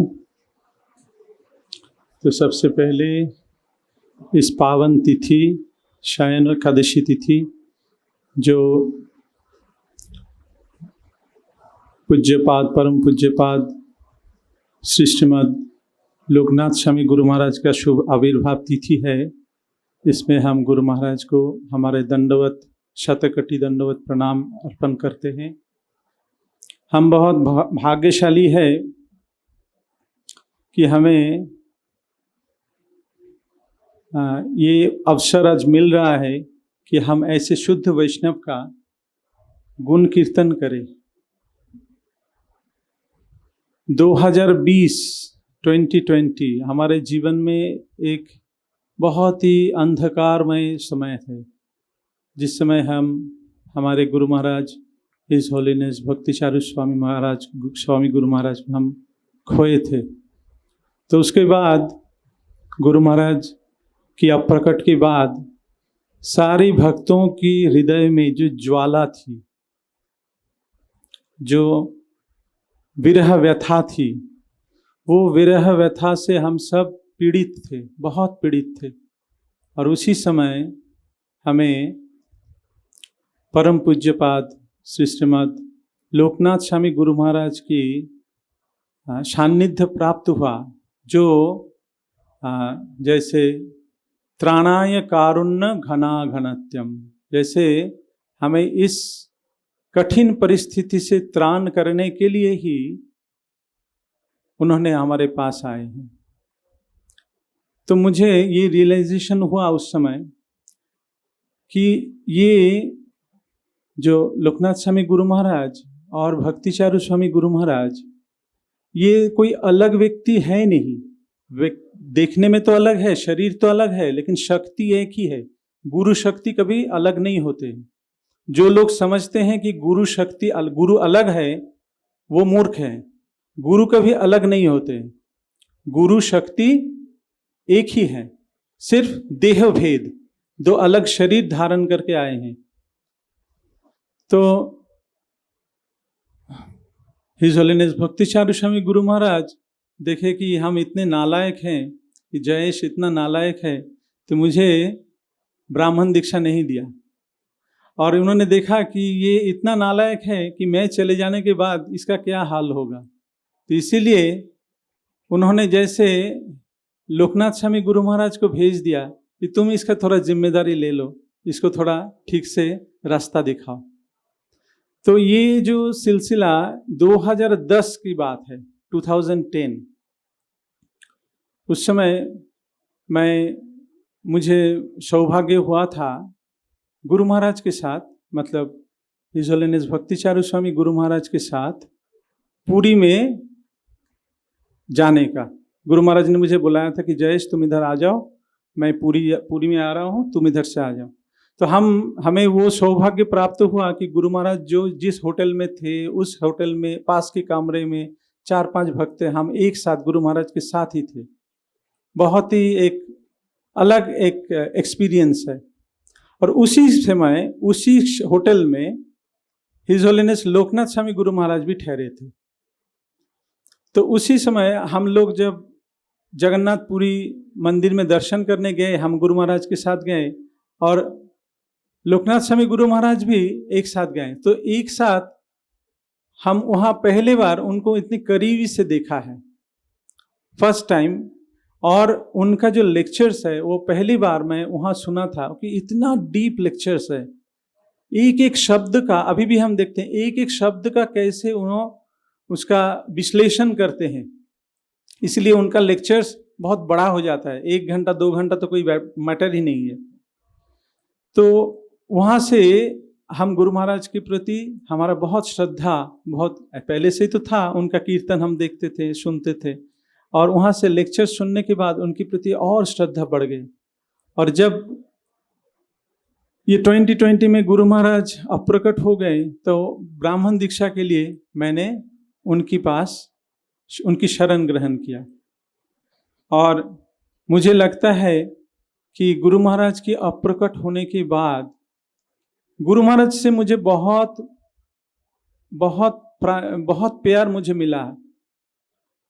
तो सबसे पहले इस पावन तिथि शयन एकादशी तिथि जो पूज्यपाद परम पूज्यपाद श्री श्रीमद लोकनाथ स्वामी गुरु महाराज का शुभ आविर्भाव तिथि है, इसमें हम गुरु महाराज को हमारे दंडवत शतकोटि दंडवत प्रणाम अर्पण करते हैं। हम बहुत भाग्यशाली है कि हमें ये अवसर आज मिल रहा है कि हम ऐसे शुद्ध वैष्णव का गुण कीर्तन करें। 2020 हमारे जीवन में एक बहुत ही अंधकारमय समय है, जिस समय हम हमारे गुरु महाराज हिज होलीनेस भक्तिचारू स्वामी गुरु महाराज हम खोए थे। तो उसके बाद गुरु महाराज की अप्रकट के बाद सारे भक्तों की हृदय में जो ज्वाला थी, जो विरह व्यथा थी, वो विरह व्यथा से हम सब पीड़ित थे, बहुत पीड़ित थे। और उसी समय हमें परम पूज्यपाद श्री श्रीमद लोकनाथ स्वामी गुरु महाराज की सान्निध्य प्राप्त हुआ, जो जैसे त्राणाय कारुण्य घना घनत्यम, जैसे हमें इस कठिन परिस्थिति से त्राण करने के लिए ही उन्होंने हमारे पास आए हैं। तो मुझे ये रियलाइजेशन हुआ उस समय कि ये जो लोकनाथ स्वामी गुरु महाराज और भक्तिचारू स्वामी गुरु महाराज, ये कोई अलग व्यक्ति है नहीं। देखने में तो अलग है, शरीर तो अलग है, लेकिन शक्ति एक ही है। गुरु शक्ति कभी अलग नहीं होते। जो लोग समझते हैं कि गुरु अलग है, वो मूर्ख है। गुरु कभी अलग नहीं होते। गुरु शक्ति एक ही है, सिर्फ देह भेद, दो अलग शरीर धारण करके आए हैं। तो हिज होलीनेस भक्तिचारू स्वामी गुरु महाराज देखे कि हम इतने नालायक हैं, कि जयेश इतना नालायक है, तो मुझे ब्राह्मण दीक्षा नहीं दिया। और उन्होंने देखा कि ये इतना नालायक है कि मैं चले जाने के बाद इसका क्या हाल होगा। तो इसीलिए उन्होंने जैसे लोकनाथ स्वामी गुरु महाराज को भेज दिया कि तुम इसका थोड़ा जिम्मेदारी ले लो, इसको थोड़ा ठीक से रास्ता दिखाओ। तो ये जो सिलसिला 2010 की बात है, 2010। उस समय मुझे सौभाग्य हुआ था गुरु महाराज के साथ, मतलब हिज होलीनेस भक्तिचारू स्वामी गुरु महाराज के साथ पुरी में जाने का। गुरु महाराज ने मुझे बुलाया था कि जयेश तुम इधर आ जाओ, मैं पुरी में आ रहा हूँ, तुम इधर से आ जाओ। तो हमें वो सौभाग्य प्राप्त हुआ कि गुरु महाराज जो जिस होटल में थे, उस होटल में पास के कमरे में 4-5 भक्त हम एक साथ गुरु महाराज के साथ ही थे। बहुत ही एक अलग एक एक्सपीरियंस है। और उसी समय उसी होटल में हिज होलीनेस लोकनाथ स्वामी गुरु महाराज भी ठहरे थे। तो उसी समय हम लोग जब जगन्नाथपुरी मंदिर में दर्शन करने गए, हम गुरु महाराज के साथ गए और लोकनाथ स्वामी गुरु महाराज भी एक साथ गए। तो एक साथ हम वहाँ पहले बार उनको इतनी करीबी से देखा है, फर्स्ट टाइम। और उनका जो लेक्चर्स है वो पहली बार मैं वहाँ सुना था कि इतना डीप लेक्चर्स है। एक एक शब्द का, अभी भी हम देखते हैं एक एक शब्द का कैसे उन्होंने उसका विश्लेषण करते हैं। इसलिए उनका लेक्चर्स बहुत बड़ा हो जाता है, 1 घंटा 2 घंटा तो कोई मैटर ही नहीं है। तो वहाँ से हम गुरु महाराज के प्रति हमारा बहुत श्रद्धा, बहुत पहले से ही तो था। उनका कीर्तन हम देखते थे, सुनते थे, और वहाँ से लेक्चर सुनने के बाद उनके प्रति और श्रद्धा बढ़ गई। और जब ये 2020 में गुरु महाराज अप्रकट हो गए तो ब्राह्मण दीक्षा के लिए मैंने उनकी शरण ग्रहण किया। और मुझे लगता है कि गुरु महाराज के अप्रकट होने के बाद गुरु महाराज से मुझे बहुत बहुत बहुत प्यार मुझे मिला,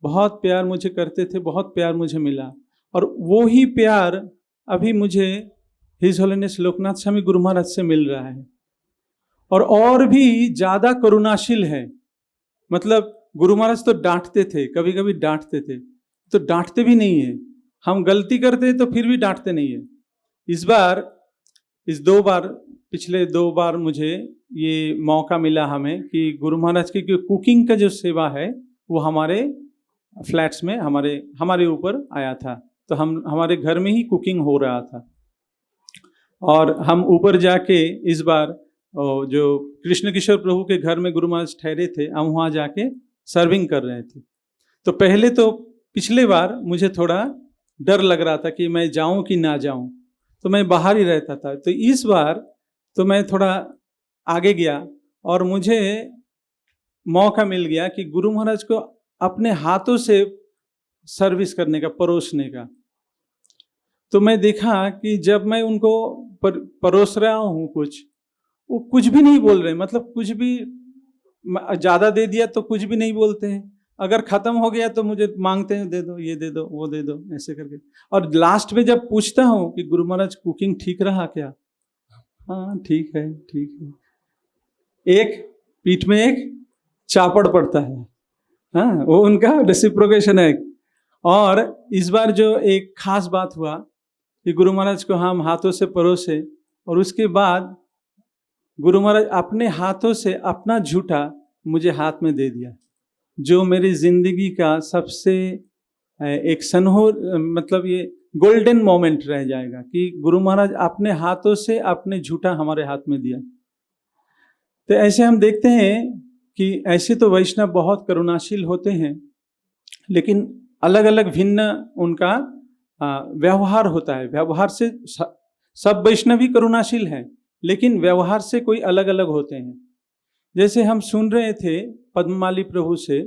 बहुत प्यार मुझे करते थे, बहुत प्यार मुझे मिला। और वो ही प्यार अभी मुझे हिज होलीनेस लोकनाथ स्वामी गुरु महाराज से मिल रहा है, और भी ज़्यादा करुणाशील है। मतलब गुरु महाराज तो डांटते थे, कभी कभी डांटते थे, तो डांटते भी नहीं है। हम गलती करते तो फिर भी डांटते नहीं है। पिछले 2 बार मुझे ये मौका मिला हमें कि गुरु महाराज की कुकिंग का जो सेवा है वो हमारे फ्लैट्स में हमारे ऊपर आया था। तो हमारे घर में ही कुकिंग हो रहा था, और हम ऊपर जाके इस बार जो कृष्ण किशोर प्रभु के घर में गुरु महाराज ठहरे थे, हम वहाँ जाके सर्विंग कर रहे थे। तो पहले तो पिछले बार मुझे थोड़ा डर लग रहा था कि मैं जाऊं कि ना जाऊं, तो मैं बाहर ही रहता था। तो इस बार तो मैं थोड़ा आगे गया और मुझे मौका मिल गया कि गुरु महाराज को अपने हाथों से सर्विस करने का, परोसने का। तो मैं देखा कि जब मैं उनको परोस रहा हूँ वो कुछ भी नहीं बोल रहे। मतलब कुछ भी, ज़्यादा दे दिया तो कुछ भी नहीं बोलते हैं, अगर ख़त्म हो गया तो मुझे मांगते हैं, दे दो, ये दे दो, वो दे दो, ऐसे करके। और लास्ट में जब पूछता हूँ कि गुरु महाराज कुकिंग ठीक रहा क्या, हाँ ठीक है, ठीक है, एक पीठ में एक चापड़ पड़ता है। हाँ, वो उनका रेसिप्रोकेशन है। और इस बार जो एक खास बात हुआ कि गुरु महाराज को हम हाथों से परोसे, और उसके बाद गुरु महाराज अपने हाथों से अपना झूठा मुझे हाथ में दे दिया, जो मेरी जिंदगी का सबसे एक मतलब ये गोल्डन मोमेंट रह जाएगा कि गुरु महाराज अपने हाथों से अपने झूठा हमारे हाथ में दिया। तो ऐसे हम देखते हैं कि ऐसे तो वैष्णव बहुत करुणाशील होते हैं, लेकिन अलग अलग भिन्न उनका व्यवहार होता है। व्यवहार से सब वैष्णव ही करुणाशील हैं, लेकिन व्यवहार से कोई अलग अलग होते हैं। जैसे हम सुन रहे थे पद्ममाली प्रभु से,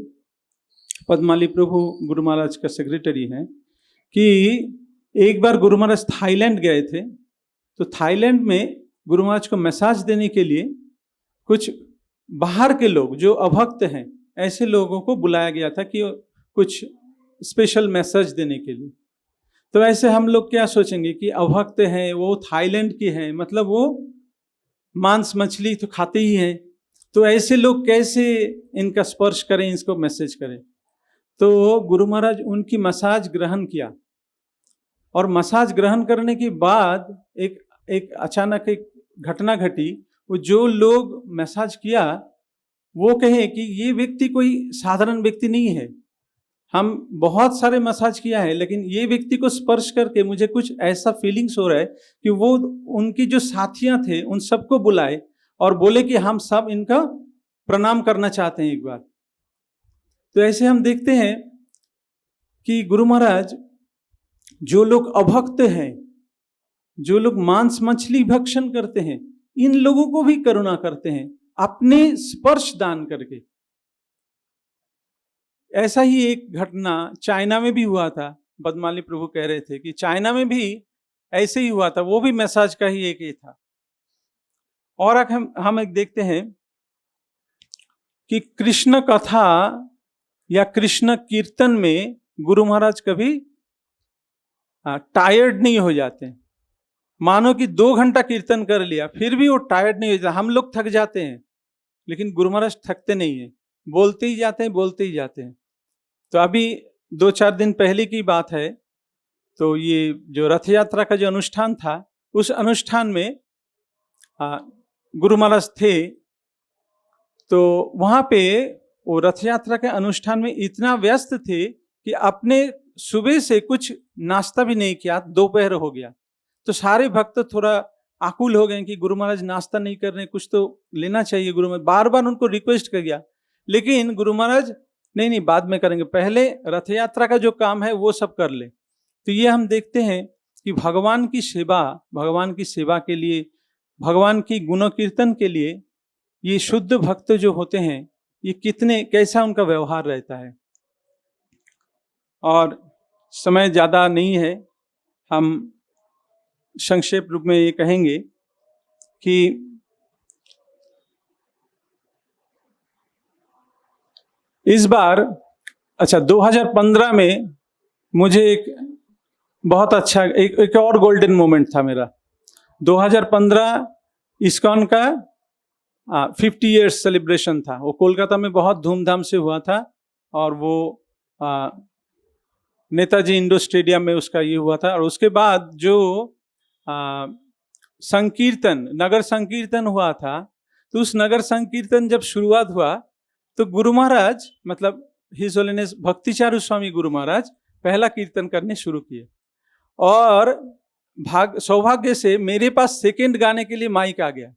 पद्ममाली प्रभु गुरु महाराज का सेक्रेटरी हैं, कि एक बार गुरु महाराज थाईलैंड गए थे। तो थाईलैंड में गुरु महाराज को मैसाज देने के लिए कुछ बाहर के लोग जो अभक्त हैं, ऐसे लोगों को बुलाया गया था कि कुछ स्पेशल मैसेज देने के लिए। तो ऐसे हम लोग क्या सोचेंगे कि अभक्त हैं, वो थाईलैंड के हैं, मतलब वो मांस मछली तो खाते ही हैं, तो ऐसे लोग कैसे इनका स्पर्श करें, इसको मैसेज करें। तो गुरु महाराज उनकी मसाज ग्रहण किया, और मसाज ग्रहण करने के बाद एक अचानक एक घटना घटी। वो जो लोग मसाज किया वो कहे कि ये व्यक्ति कोई साधारण व्यक्ति नहीं है, हम बहुत सारे मसाज किया है, लेकिन ये व्यक्ति को स्पर्श करके मुझे कुछ ऐसा फीलिंग्स हो रहा है कि वो उनकी जो साथियां थे उन सबको बुलाए और बोले कि हम सब इनका प्रणाम करना चाहते हैं एक बार। तो ऐसे हम देखते हैं कि गुरु महाराज जो लोग अभक्त हैं, जो लोग मांस मछली भक्षण करते हैं, इन लोगों को भी करुणा करते हैं अपने स्पर्श दान करके। ऐसा ही एक घटना चाइना में भी हुआ था। पद्ममाली प्रभु कह रहे थे कि चाइना में भी ऐसे ही हुआ था, वो भी मैसाज का ही एक ही था। और हम एक देखते हैं कि कृष्ण कथा या कृष्ण कीर्तन में गुरु महाराज कभी टायर्ड नहीं हो जाते। मानो कि 2 घंटा कीर्तन कर लिया फिर भी वो टायर्ड नहीं हो जाता। हम लोग थक जाते हैं, लेकिन गुरु महाराज थकते नहीं है, बोलते ही जाते हैं, बोलते ही जाते हैं। तो अभी 2-4 दिन पहले की बात है, तो ये जो रथ यात्रा का जो अनुष्ठान था, उस अनुष्ठान में गुरु महाराज थे। तो वहाँ पे वो रथ यात्रा के अनुष्ठान में इतना व्यस्त थे कि अपने सुबह से कुछ नाश्ता भी नहीं किया, दोपहर हो गया। तो सारे भक्त थोड़ा आकुल हो गए कि गुरु महाराज नाश्ता नहीं कर रहे, कुछ तो लेना चाहिए। गुरु महाराज बार बार उनको रिक्वेस्ट कर गया, लेकिन गुरु महाराज नहीं बाद में करेंगे, पहले रथ यात्रा का जो काम है वो सब कर ले। तो ये हम देखते हैं कि भगवान की सेवा के लिए, भगवान की गुण कीर्तन के लिए ये शुद्ध भक्त जो होते हैं ये कैसा उनका व्यवहार रहता है। और समय ज़्यादा नहीं है, हम संक्षेप रूप में ये कहेंगे कि इस बार 2015 में मुझे एक बहुत अच्छा एक और गोल्डन मोमेंट था मेरा। 2015 इस्कॉन का 50 इयर्स सेलिब्रेशन था, वो कोलकाता में बहुत धूमधाम से हुआ था, और वो नेताजी इंडोर स्टेडियम में उसका ये हुआ था। और उसके बाद जो संकीर्तन, नगर संकीर्तन हुआ था, तो उस नगर संकीर्तन जब शुरुआत हुआ तो गुरु महाराज मतलब हिज होलीनेस भक्तिचारू स्वामी गुरु महाराज पहला कीर्तन करने शुरू किए, और सौभाग्य से मेरे पास सेकंड गाने के लिए माइक आ गया,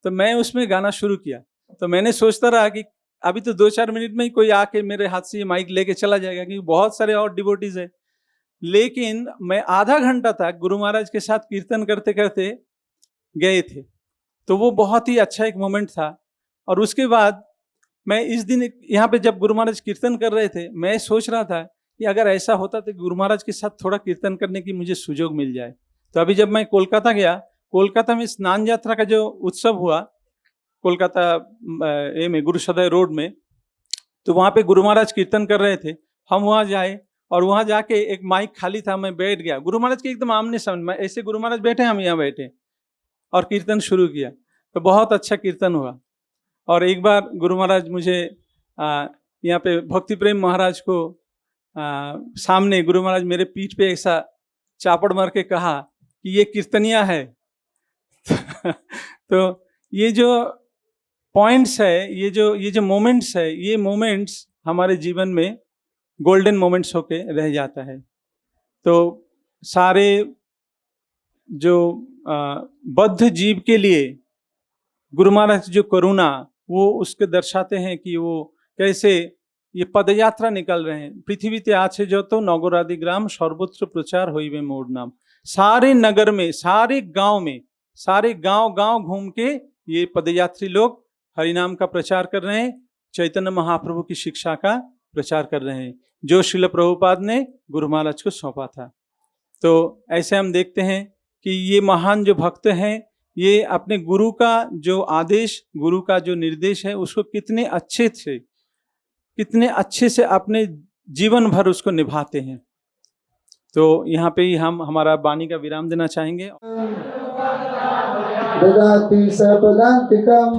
तो मैं उसमें गाना शुरू किया। तो मैंने सोचता रहा कि अभी तो 2-4 मिनट में ही कोई आके मेरे हाथ से ये माइक लेके चला जाएगा, क्योंकि बहुत सारे और डिवोटीज है। लेकिन मैं आधा घंटा तक गुरु महाराज के साथ कीर्तन करते करते गए थे, तो वो बहुत ही अच्छा एक मोमेंट था। और उसके बाद मैं इस दिन यहाँ पे जब गुरु महाराज कीर्तन कर रहे थे, मैं सोच रहा था कि अगर ऐसा होता तो गुरु महाराज के साथ थोड़ा कीर्तन करने की मुझे सुयोग मिल जाए। तो अभी जब मैं कोलकाता गया, कोलकाता में स्नान यात्रा का जो उत्सव हुआ कोलकाता में गुरु सदय रोड में, तो वहाँ पे गुरु महाराज कीर्तन कर रहे थे। हम वहाँ जाए और वहाँ जाके एक माइक खाली था, मैं बैठ गया गुरु महाराज के एकदम आमने सामने, ऐसे गुरु महाराज बैठे, हम यहाँ बैठे, और कीर्तन शुरू किया। तो बहुत अच्छा कीर्तन हुआ। और एक बार गुरु महाराज मुझे यहाँ पे भक्ति प्रेम महाराज को सामने गुरु महाराज मेरे पीठ पे ऐसा चापड़ मार के कहा कि ये कीर्तनिया है। तो ये जो पॉइंट्स है, ये जो मोमेंट्स है, ये मोमेंट्स हमारे जीवन में गोल्डन मोमेंट्स होके रह जाता है। तो सारे जो बद्ध जीव के लिए गुरु महाराज जो करुणा, वो उसके दर्शाते हैं कि वो कैसे ये पदयात्रा निकल रहे हैं। पृथ्वी ते आछे जो तो नगरादि ग्राम सर्वत्र प्रचार होइबे मोर नाम। सारे नगर में, सारे गांव घूम के ये पदयात्री लोग हरिनाम का प्रचार कर रहे हैं, चैतन्य महाप्रभु की शिक्षा का प्रचार कर रहे हैं, जो श्रील प्रभुपाद ने गुरु महाराज को सौंपा था। तो ऐसे हम देखते हैं कि ये महान जो भक्त हैं, ये अपने गुरु का जो आदेश, गुरु का जो निर्देश है, उसको कितने अच्छे से अपने जीवन भर उसको निभाते हैं। तो यहाँ पे ही हम हमारा वाणी का विराम देना चाहेंगे।
ददाति सपदान्तिकं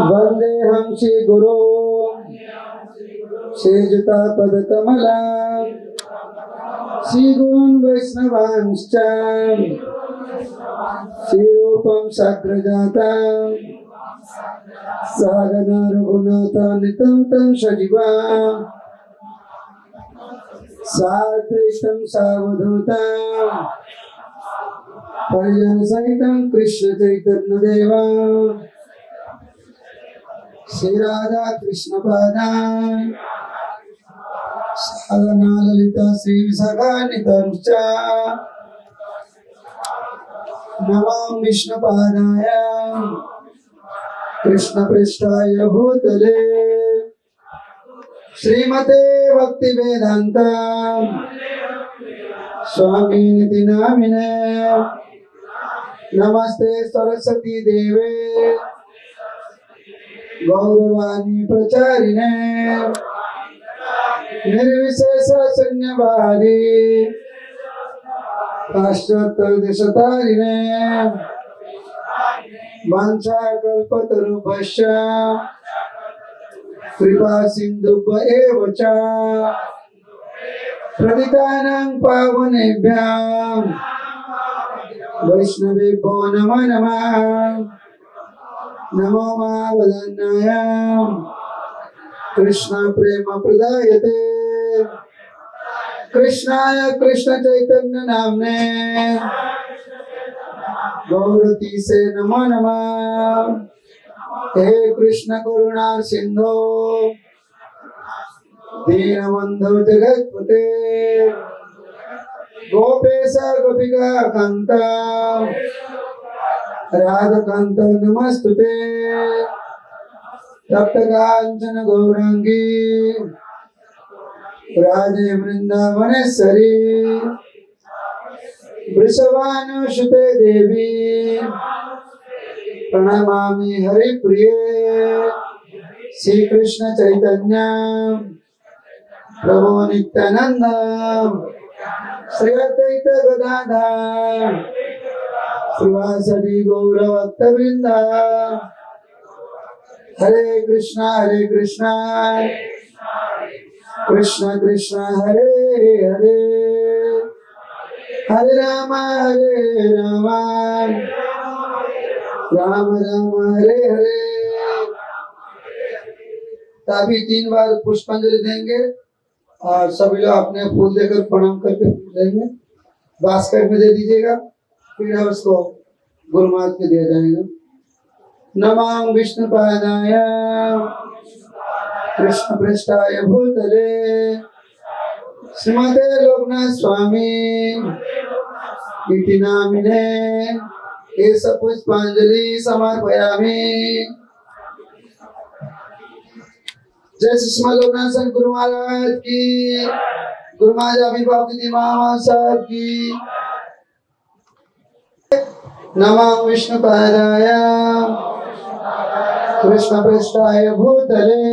वन्देऽहं श्रीगुरो श्रीयुता पदकमला श्रीगुरून् वैष्णवांश्च श्रीरूपं साग्रजातं सहगना रघुनाथान्वितं तं सजीवा साद्वैतं सावधूतं परिजन सहितं कृष्ण चैतन्य देवा श्री राधा कृष्ण पादान सहगना ललिता श्री विशाखान्वितांश्च नमो विष्णु पादाय कृष्ण पृष्ठाय भूतले श्रीमते भक्ति वेदांत स्वामी निति नामिने नमस्ते सरस्वती देवे गौरवाणी प्रचारिणे निर्विशेष शून्यवादी पाश्चात्य देशतारिणे वाञ्छाकल्पतरुभ्यश्च कृपा सिन्धुभ्य एव च प्रतितानां पावनेभ्यां वैष्णवेभ्यो नमो नमः। नमो महावदन्नाय कृष्ण प्रेम प्रदायते कृष्णाय कृष्ण चैतन्य नामने गौरती से नमो नमः। हे कृष्ण करुणा सिंधु दीनबंधु जगत्पते गोपेश गोपिका कांत राधकांत नमस्तुते। तप्त कांचन गौरांगी राधे वृंदावनेश्वरी वृषभानुसुते देवी प्रणमामि हरिप्रिये। श्री कृष्ण चैतन्य प्रभु नित्यानंद श्री अद्वैत गदाधर श्रीवासदि गौर भक्तवृंद। हरे कृष्णा कृष्ण कृष्ण हरे हरे हरे राम राम राम हरे हरे। तभी 3 बार पुष्पांजलि देंगे और सभी लोग अपने फूल देकर प्रणाम करके देंगे। बास्केट में दे दीजिएगा, फिर उसको गुरु महाराज को दिया जाएगा। नमः विष्णुपादाय कृष्ण पृष्ठाय भूतले श्रीमते लोकनाथ स्वामी इति नामिने एष पुष्पांजलि समर्पयामि। जय श्री लोकनाथ संत गुरु महाराज की, गुरु महाराज अभिभाव तिथि महामहोत्सव साहब की। नमः विष्णुपादाय कृष्ण पृष्ठाय भूतले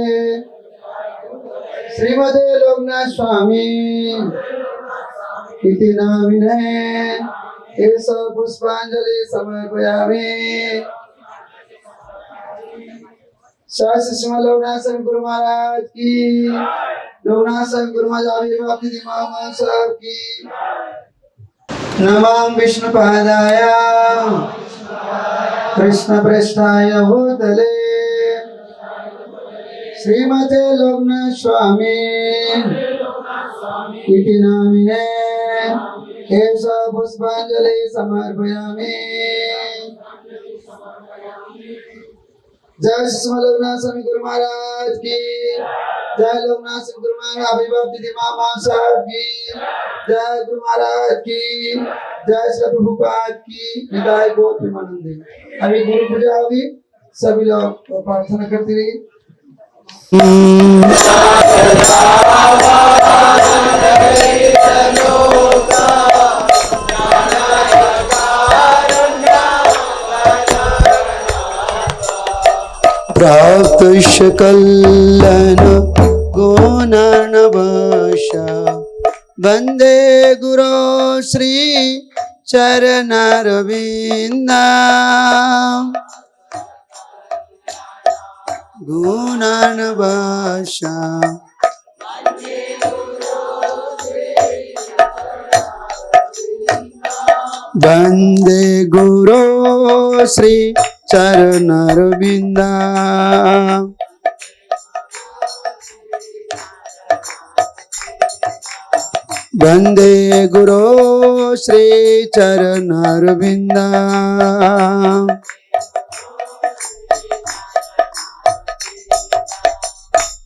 श्रीमते लोकनाथ स्वामी इति नामिने एष पुष्पांजलि समर्पयामि। श्री लोकनाथ संत गुरु महाराज की, लोकनाथ संत गुरु महाराज अभिभाव तिथि महामहोत्सव साहब की। नमः विष्णुपादाय कृष्ण पृष्ठाय भूतले श्रीमते लोकनाथ स्वामी इति नामिने एष पुष्पांजलि समर्पयामि। जय श्री लोकनाथ स्वामी गुरु महाराज की, जय लोकनाथ सिंह गुरु महाराज अभिभाव तिथि महामहोत्सव साहब की, जय गुरु महाराज की, जय श्री प्रभुपाद की, निताय गौर प्रेमानंद। अभी गुरु पूजा होगी, सभी लोग प्रार्थना करते रहिए।
प्राप्त कल्याण गुणनवश वंदे गुरो श्री चरणारविंद। गुणनवश वंदे गुरो श्री चरणारविंद। वंदे गुरो श्री चरणारविंद।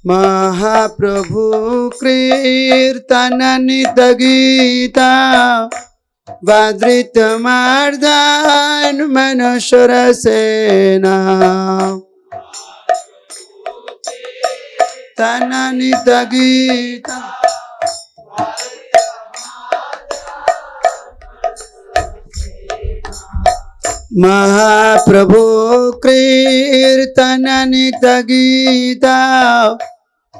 महाप्रभु कीर्तन नित गीता वादृत मार्दन मनोशर सेना तननित गीता महाप्रभु कीर्तन नित गीता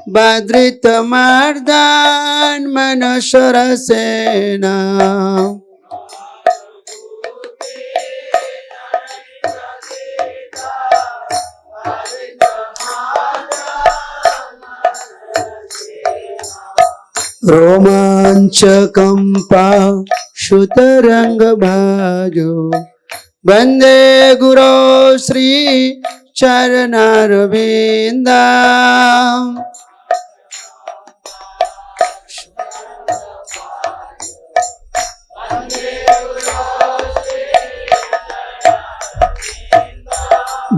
वादृत मार्दन मनोशर सेना रोमांच कंपा शुतरंग भाजो वंदे गुरो श्री चरणारविंद।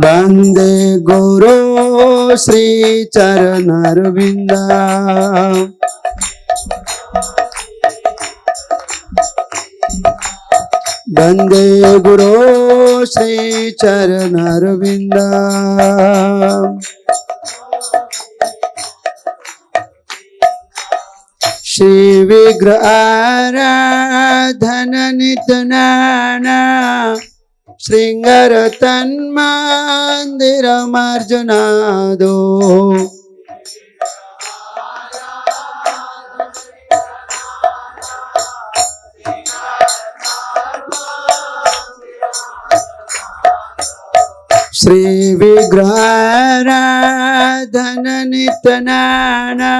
वंदे गुरु श्री चरणारविंद वंदे गुरु श्री चरणारविंद श्री विग्रह आराधन नितनाना श्रृंगार तन्मंदिर मार्जनादो श्री विग्रह आराधन नितनाना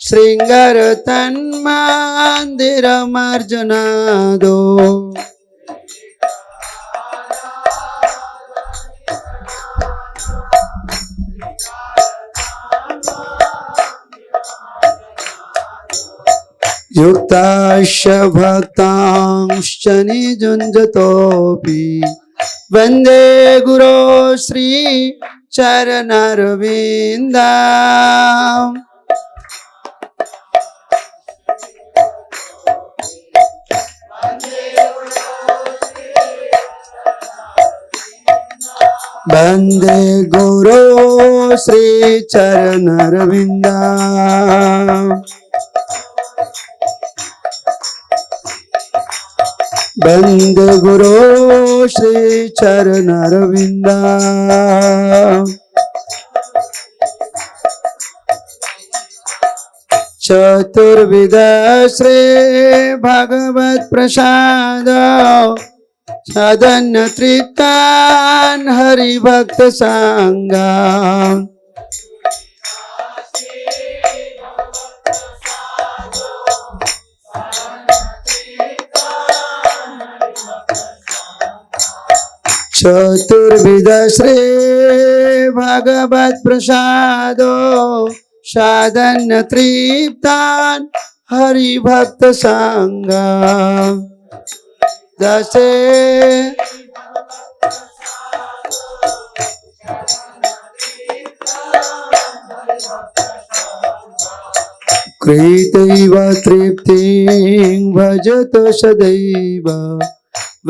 श्रृंगार तन्मंदिर मार्जनादो युक्ताश्च भक्तांश्च निजुञ्जतोऽपि वन्दे गुरो श्री चरणारविन्दम् वन्दे गुरो श्री चरणारविन्दम् वंदे गुरु श्री चरणारविंद चतुर्विध श्री भगवत प्रसाद सदन तृप्तान हरिभक्त संगा चतुर्विध श्री भगवत प्रसादो साधन तृप्तान हरिभक्त संगा दशे कृतैव तृप्तिं भजतो सदैव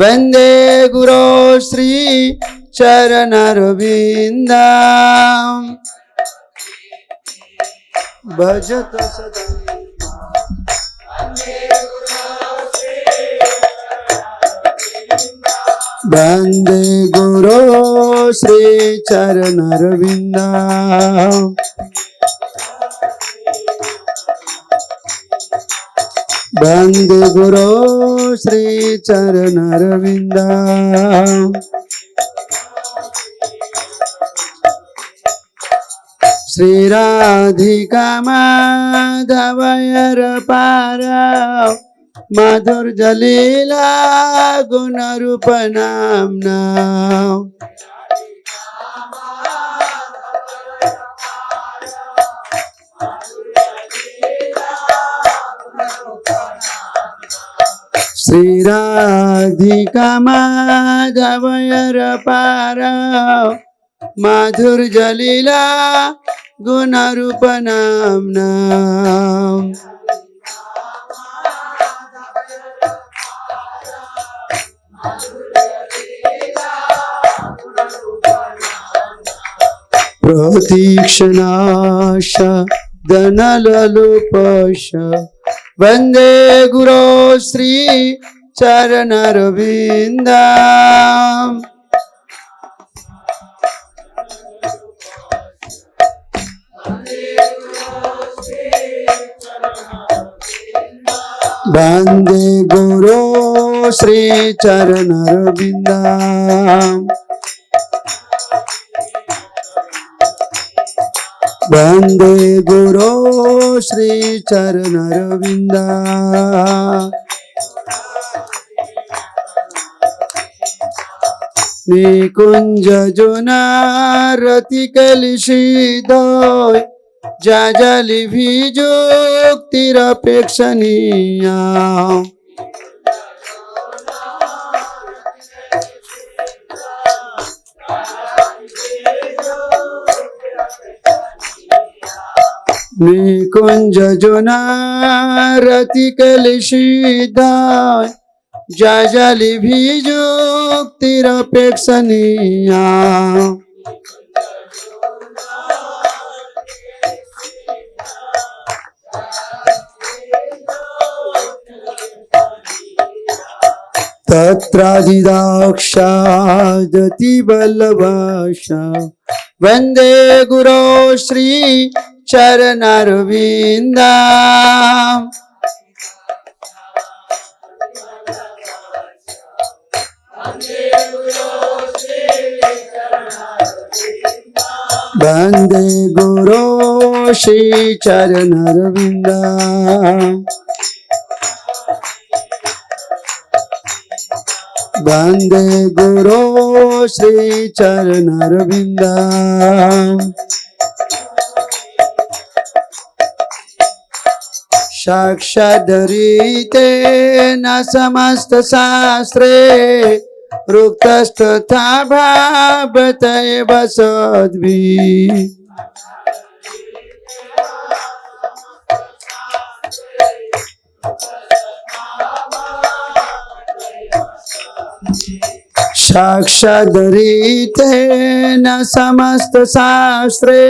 वंदे गुरो श्री चरणारविंदम् भजत वंदे गुरो श्री चरणारविंदम् वंदे गुरो श्री चरणारविंदम् श्री राधिका माधवयर पार माधुर्य लीला गुण रूप नामना श्री राधिका माधवयर पार माधुर्य लीला गुण रूप नामना प्रतीक्षणाश धनललुपश वंदे गुरो श्री चरणारविंदम् वंदे गुरो श्री चरणारविंदम् वंदे गुरो श्री चरणारविंदम् निकुंज जुनारति कलिशिदोय जाजलि भिजुक्तिरपेक्षणीया निकुंज जोनारति कलुषिताय जाजाली भीजुक्तिरपेक्षणीया तत्रादिदाक्षादति बल्लभाषा वंदे गुरो श्री चरणारविंदा वंदे गुरो श्री चरणारविंदा वंदे गुरो श्री चरणारविंदा साक्षादरिते न समस्त शास्त्रे रुक्तस्तथा भावतैव सद्भिः साक्षादरिते न समस्त शास्त्रे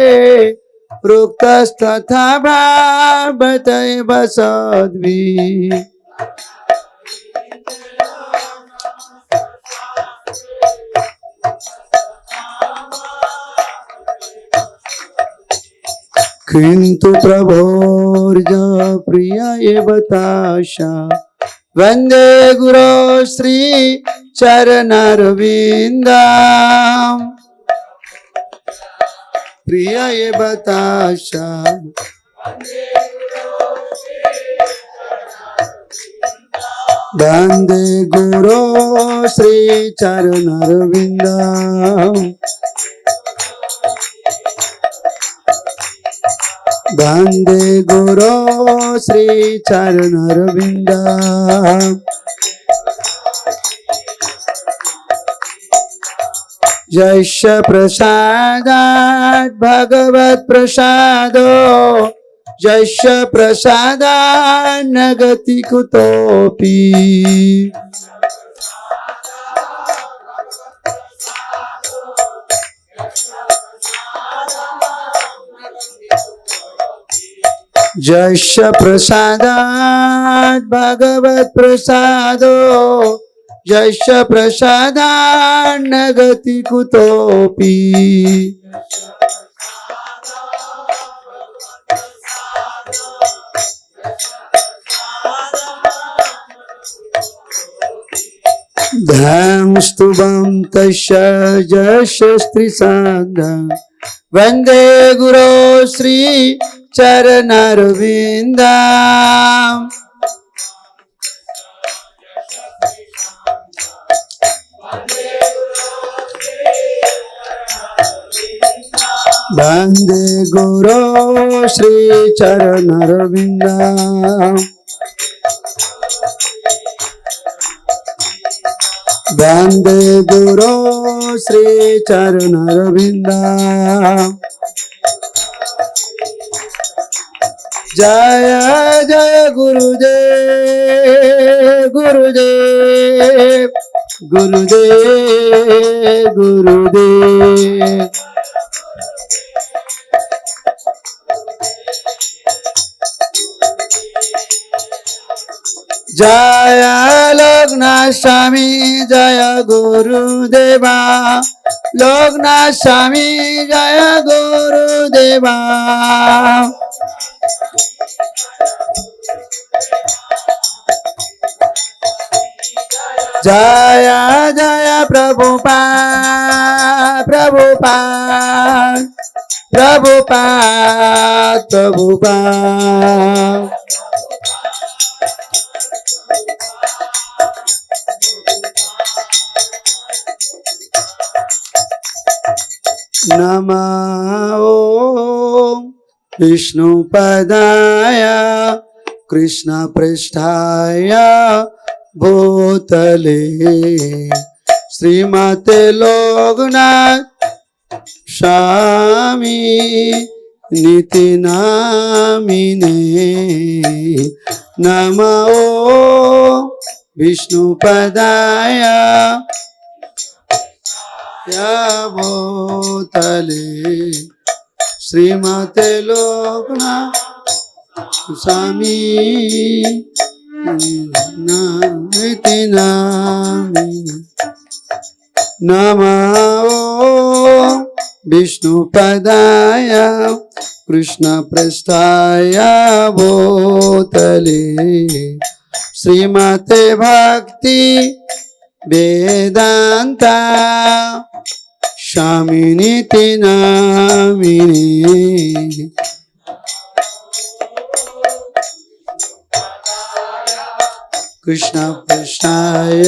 प्रोक्तस्तथा भावतैव सद्भिः किंतु प्रभोर्ज प्रिय एव ताशा वंदे गुरो श्री चरणारविंदा प्रिय एव ताशा वंदे गुरो श्री चरणारविंदा वंदे गुरो श्री चरणारविंदा यस्य प्रसादात् भगवत् प्रसादो यस्य प्रसादात् न गति कुतोऽपि यस्य प्रसादात् भगवत् प्रसादो यस्य प्रसादात् न गति कुतोऽपि धम्स्तुवं तस्य यस्य स्त्रीसाङ्गं वन्दे गुरो श्री चरणारविंदा वंदे गुरो श्री चरणारविंदा वंदे गुरो श्री चरणारविंदा जय जय गुरुदेव गुरुदेव गुरुदेव गुरुदेव जय लोकनाथ स्वामी जय गुरुदेवा लोकनाथ स्वामी जय गुरुदेवा जय जय प्रभुपाद प्रभुपाद प्रभुपाद प्रभुपाद नमः ओम विष्णुपदाय कृष्णपृष्ठाय भूतले श्रीमते लोकनाथ स्वामी नीति नामिने नमो विष्णुपदाय या भूतले श्रीमते लोकनाथ स्वामी नीति नामिने नमो विष्णुपदाय कृष्ण पृष्ठाय भूतले श्रीमते भक्ति वेदांता स्वामी नीति नामिने कृष्ण पृष्ठाय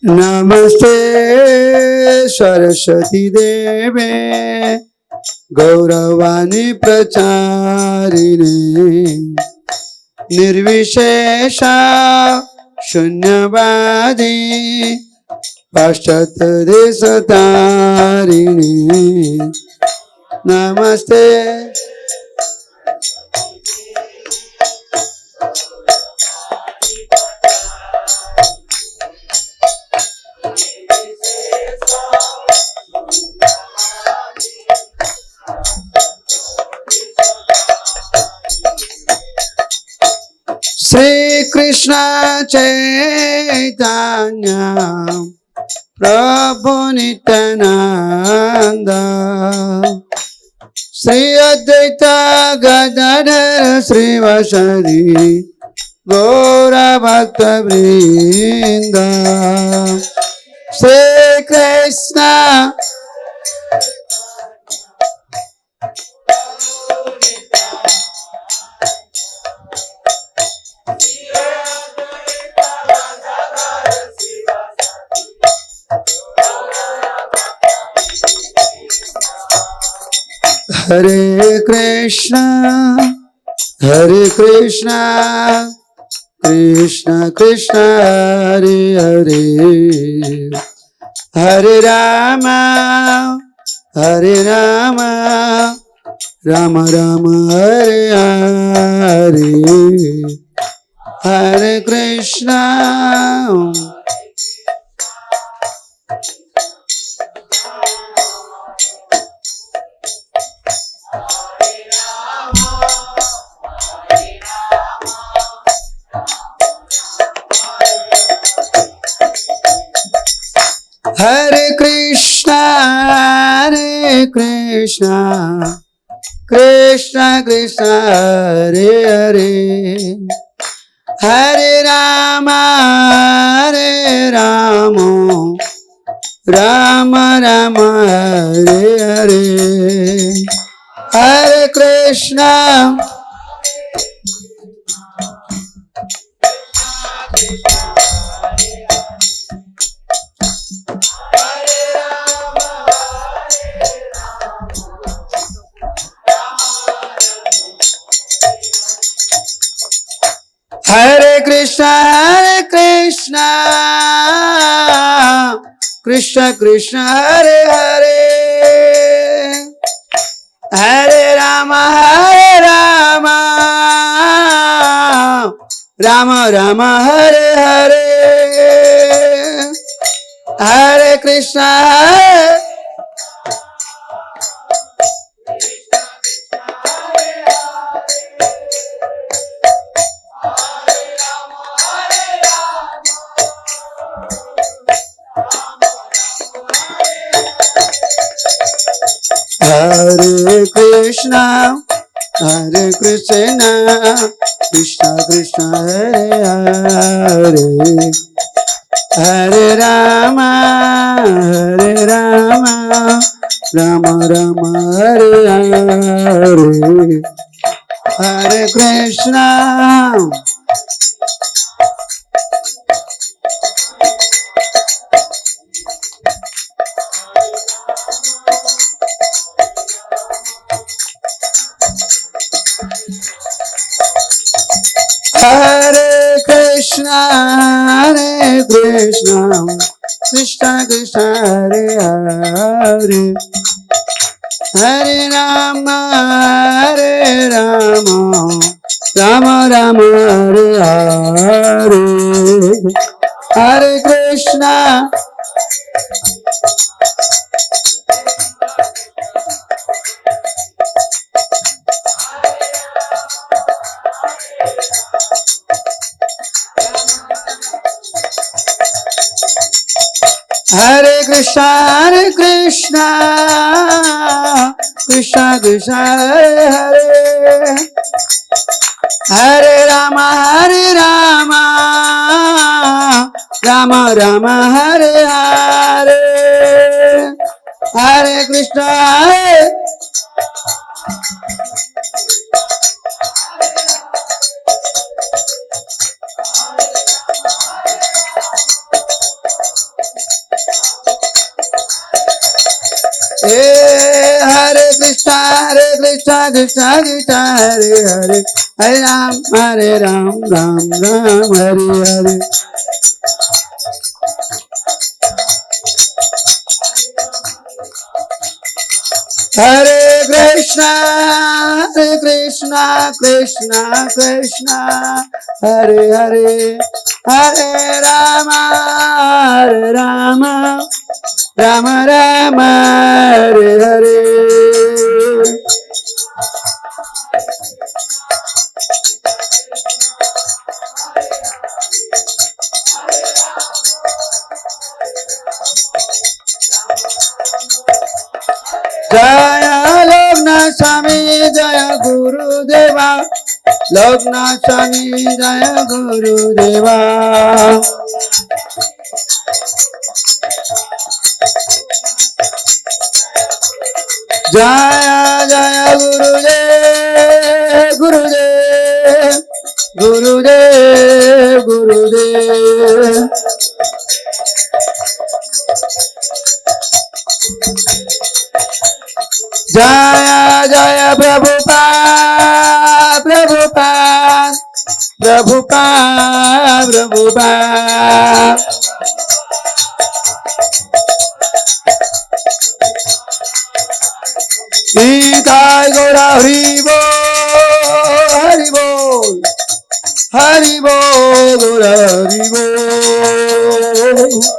नमस्ते सरस्वती देवे गौरवाणी प्रचारिणे निर्विशेषा शून्यवादी पाश्चात्य देश तारिणी नमस्ते श्री कृष्ण चैतन्य प्रभु नित्यानंद श्री अद्वैत गदाधर श्रीवासदि गौर भक्त वृंद श्री कृष्ण हरे कृष्णा कृष्ण कृष्ण हरे हरे हरे राम राम राम हरे हरे हरे कृष्णा हरे कृष्णा कृष्ण कृष्ण हरे हरे हरे राम राम राम हरे हरे हरे कृष्णा हरे कृष्णा कृष्ण कृष्ण हरे हरे हरे राम राम राम हरे हरे हरे कृष्णा हरे Krishna Krishna Krishna Hare Hare Hare Ram Ram Ram Hare Hare Hare Krishna Hare Krishna, Krishna Krishna, Hare Hare, Hare Rama, Rama Rama, Hare Hare, Hare Krishna. Hare Krishna, Krishna Krishna, Hare Hare, Hare Rama, Rama Rama, Hare Hare, Hare Krishna. Hare Krishna, Krishna Krishna, Hare Hare, Hare Ram, Ram Ram, Hare Hare. Hare Krishna, Krishna Krishna, Hare Hare, Hare Rama, Rama Rama, Hare Hare. Jaya Loknath Swami, Jaya Gurudeva, Loknath Swami, Jaya Gurudeva. Jaya Jaya Gurudev, Gurudev, Gurudev. Jaya Jaya Prabhupada, Prabhupada. Nitai Gaura Hari Bol, Gaura Hari Bol.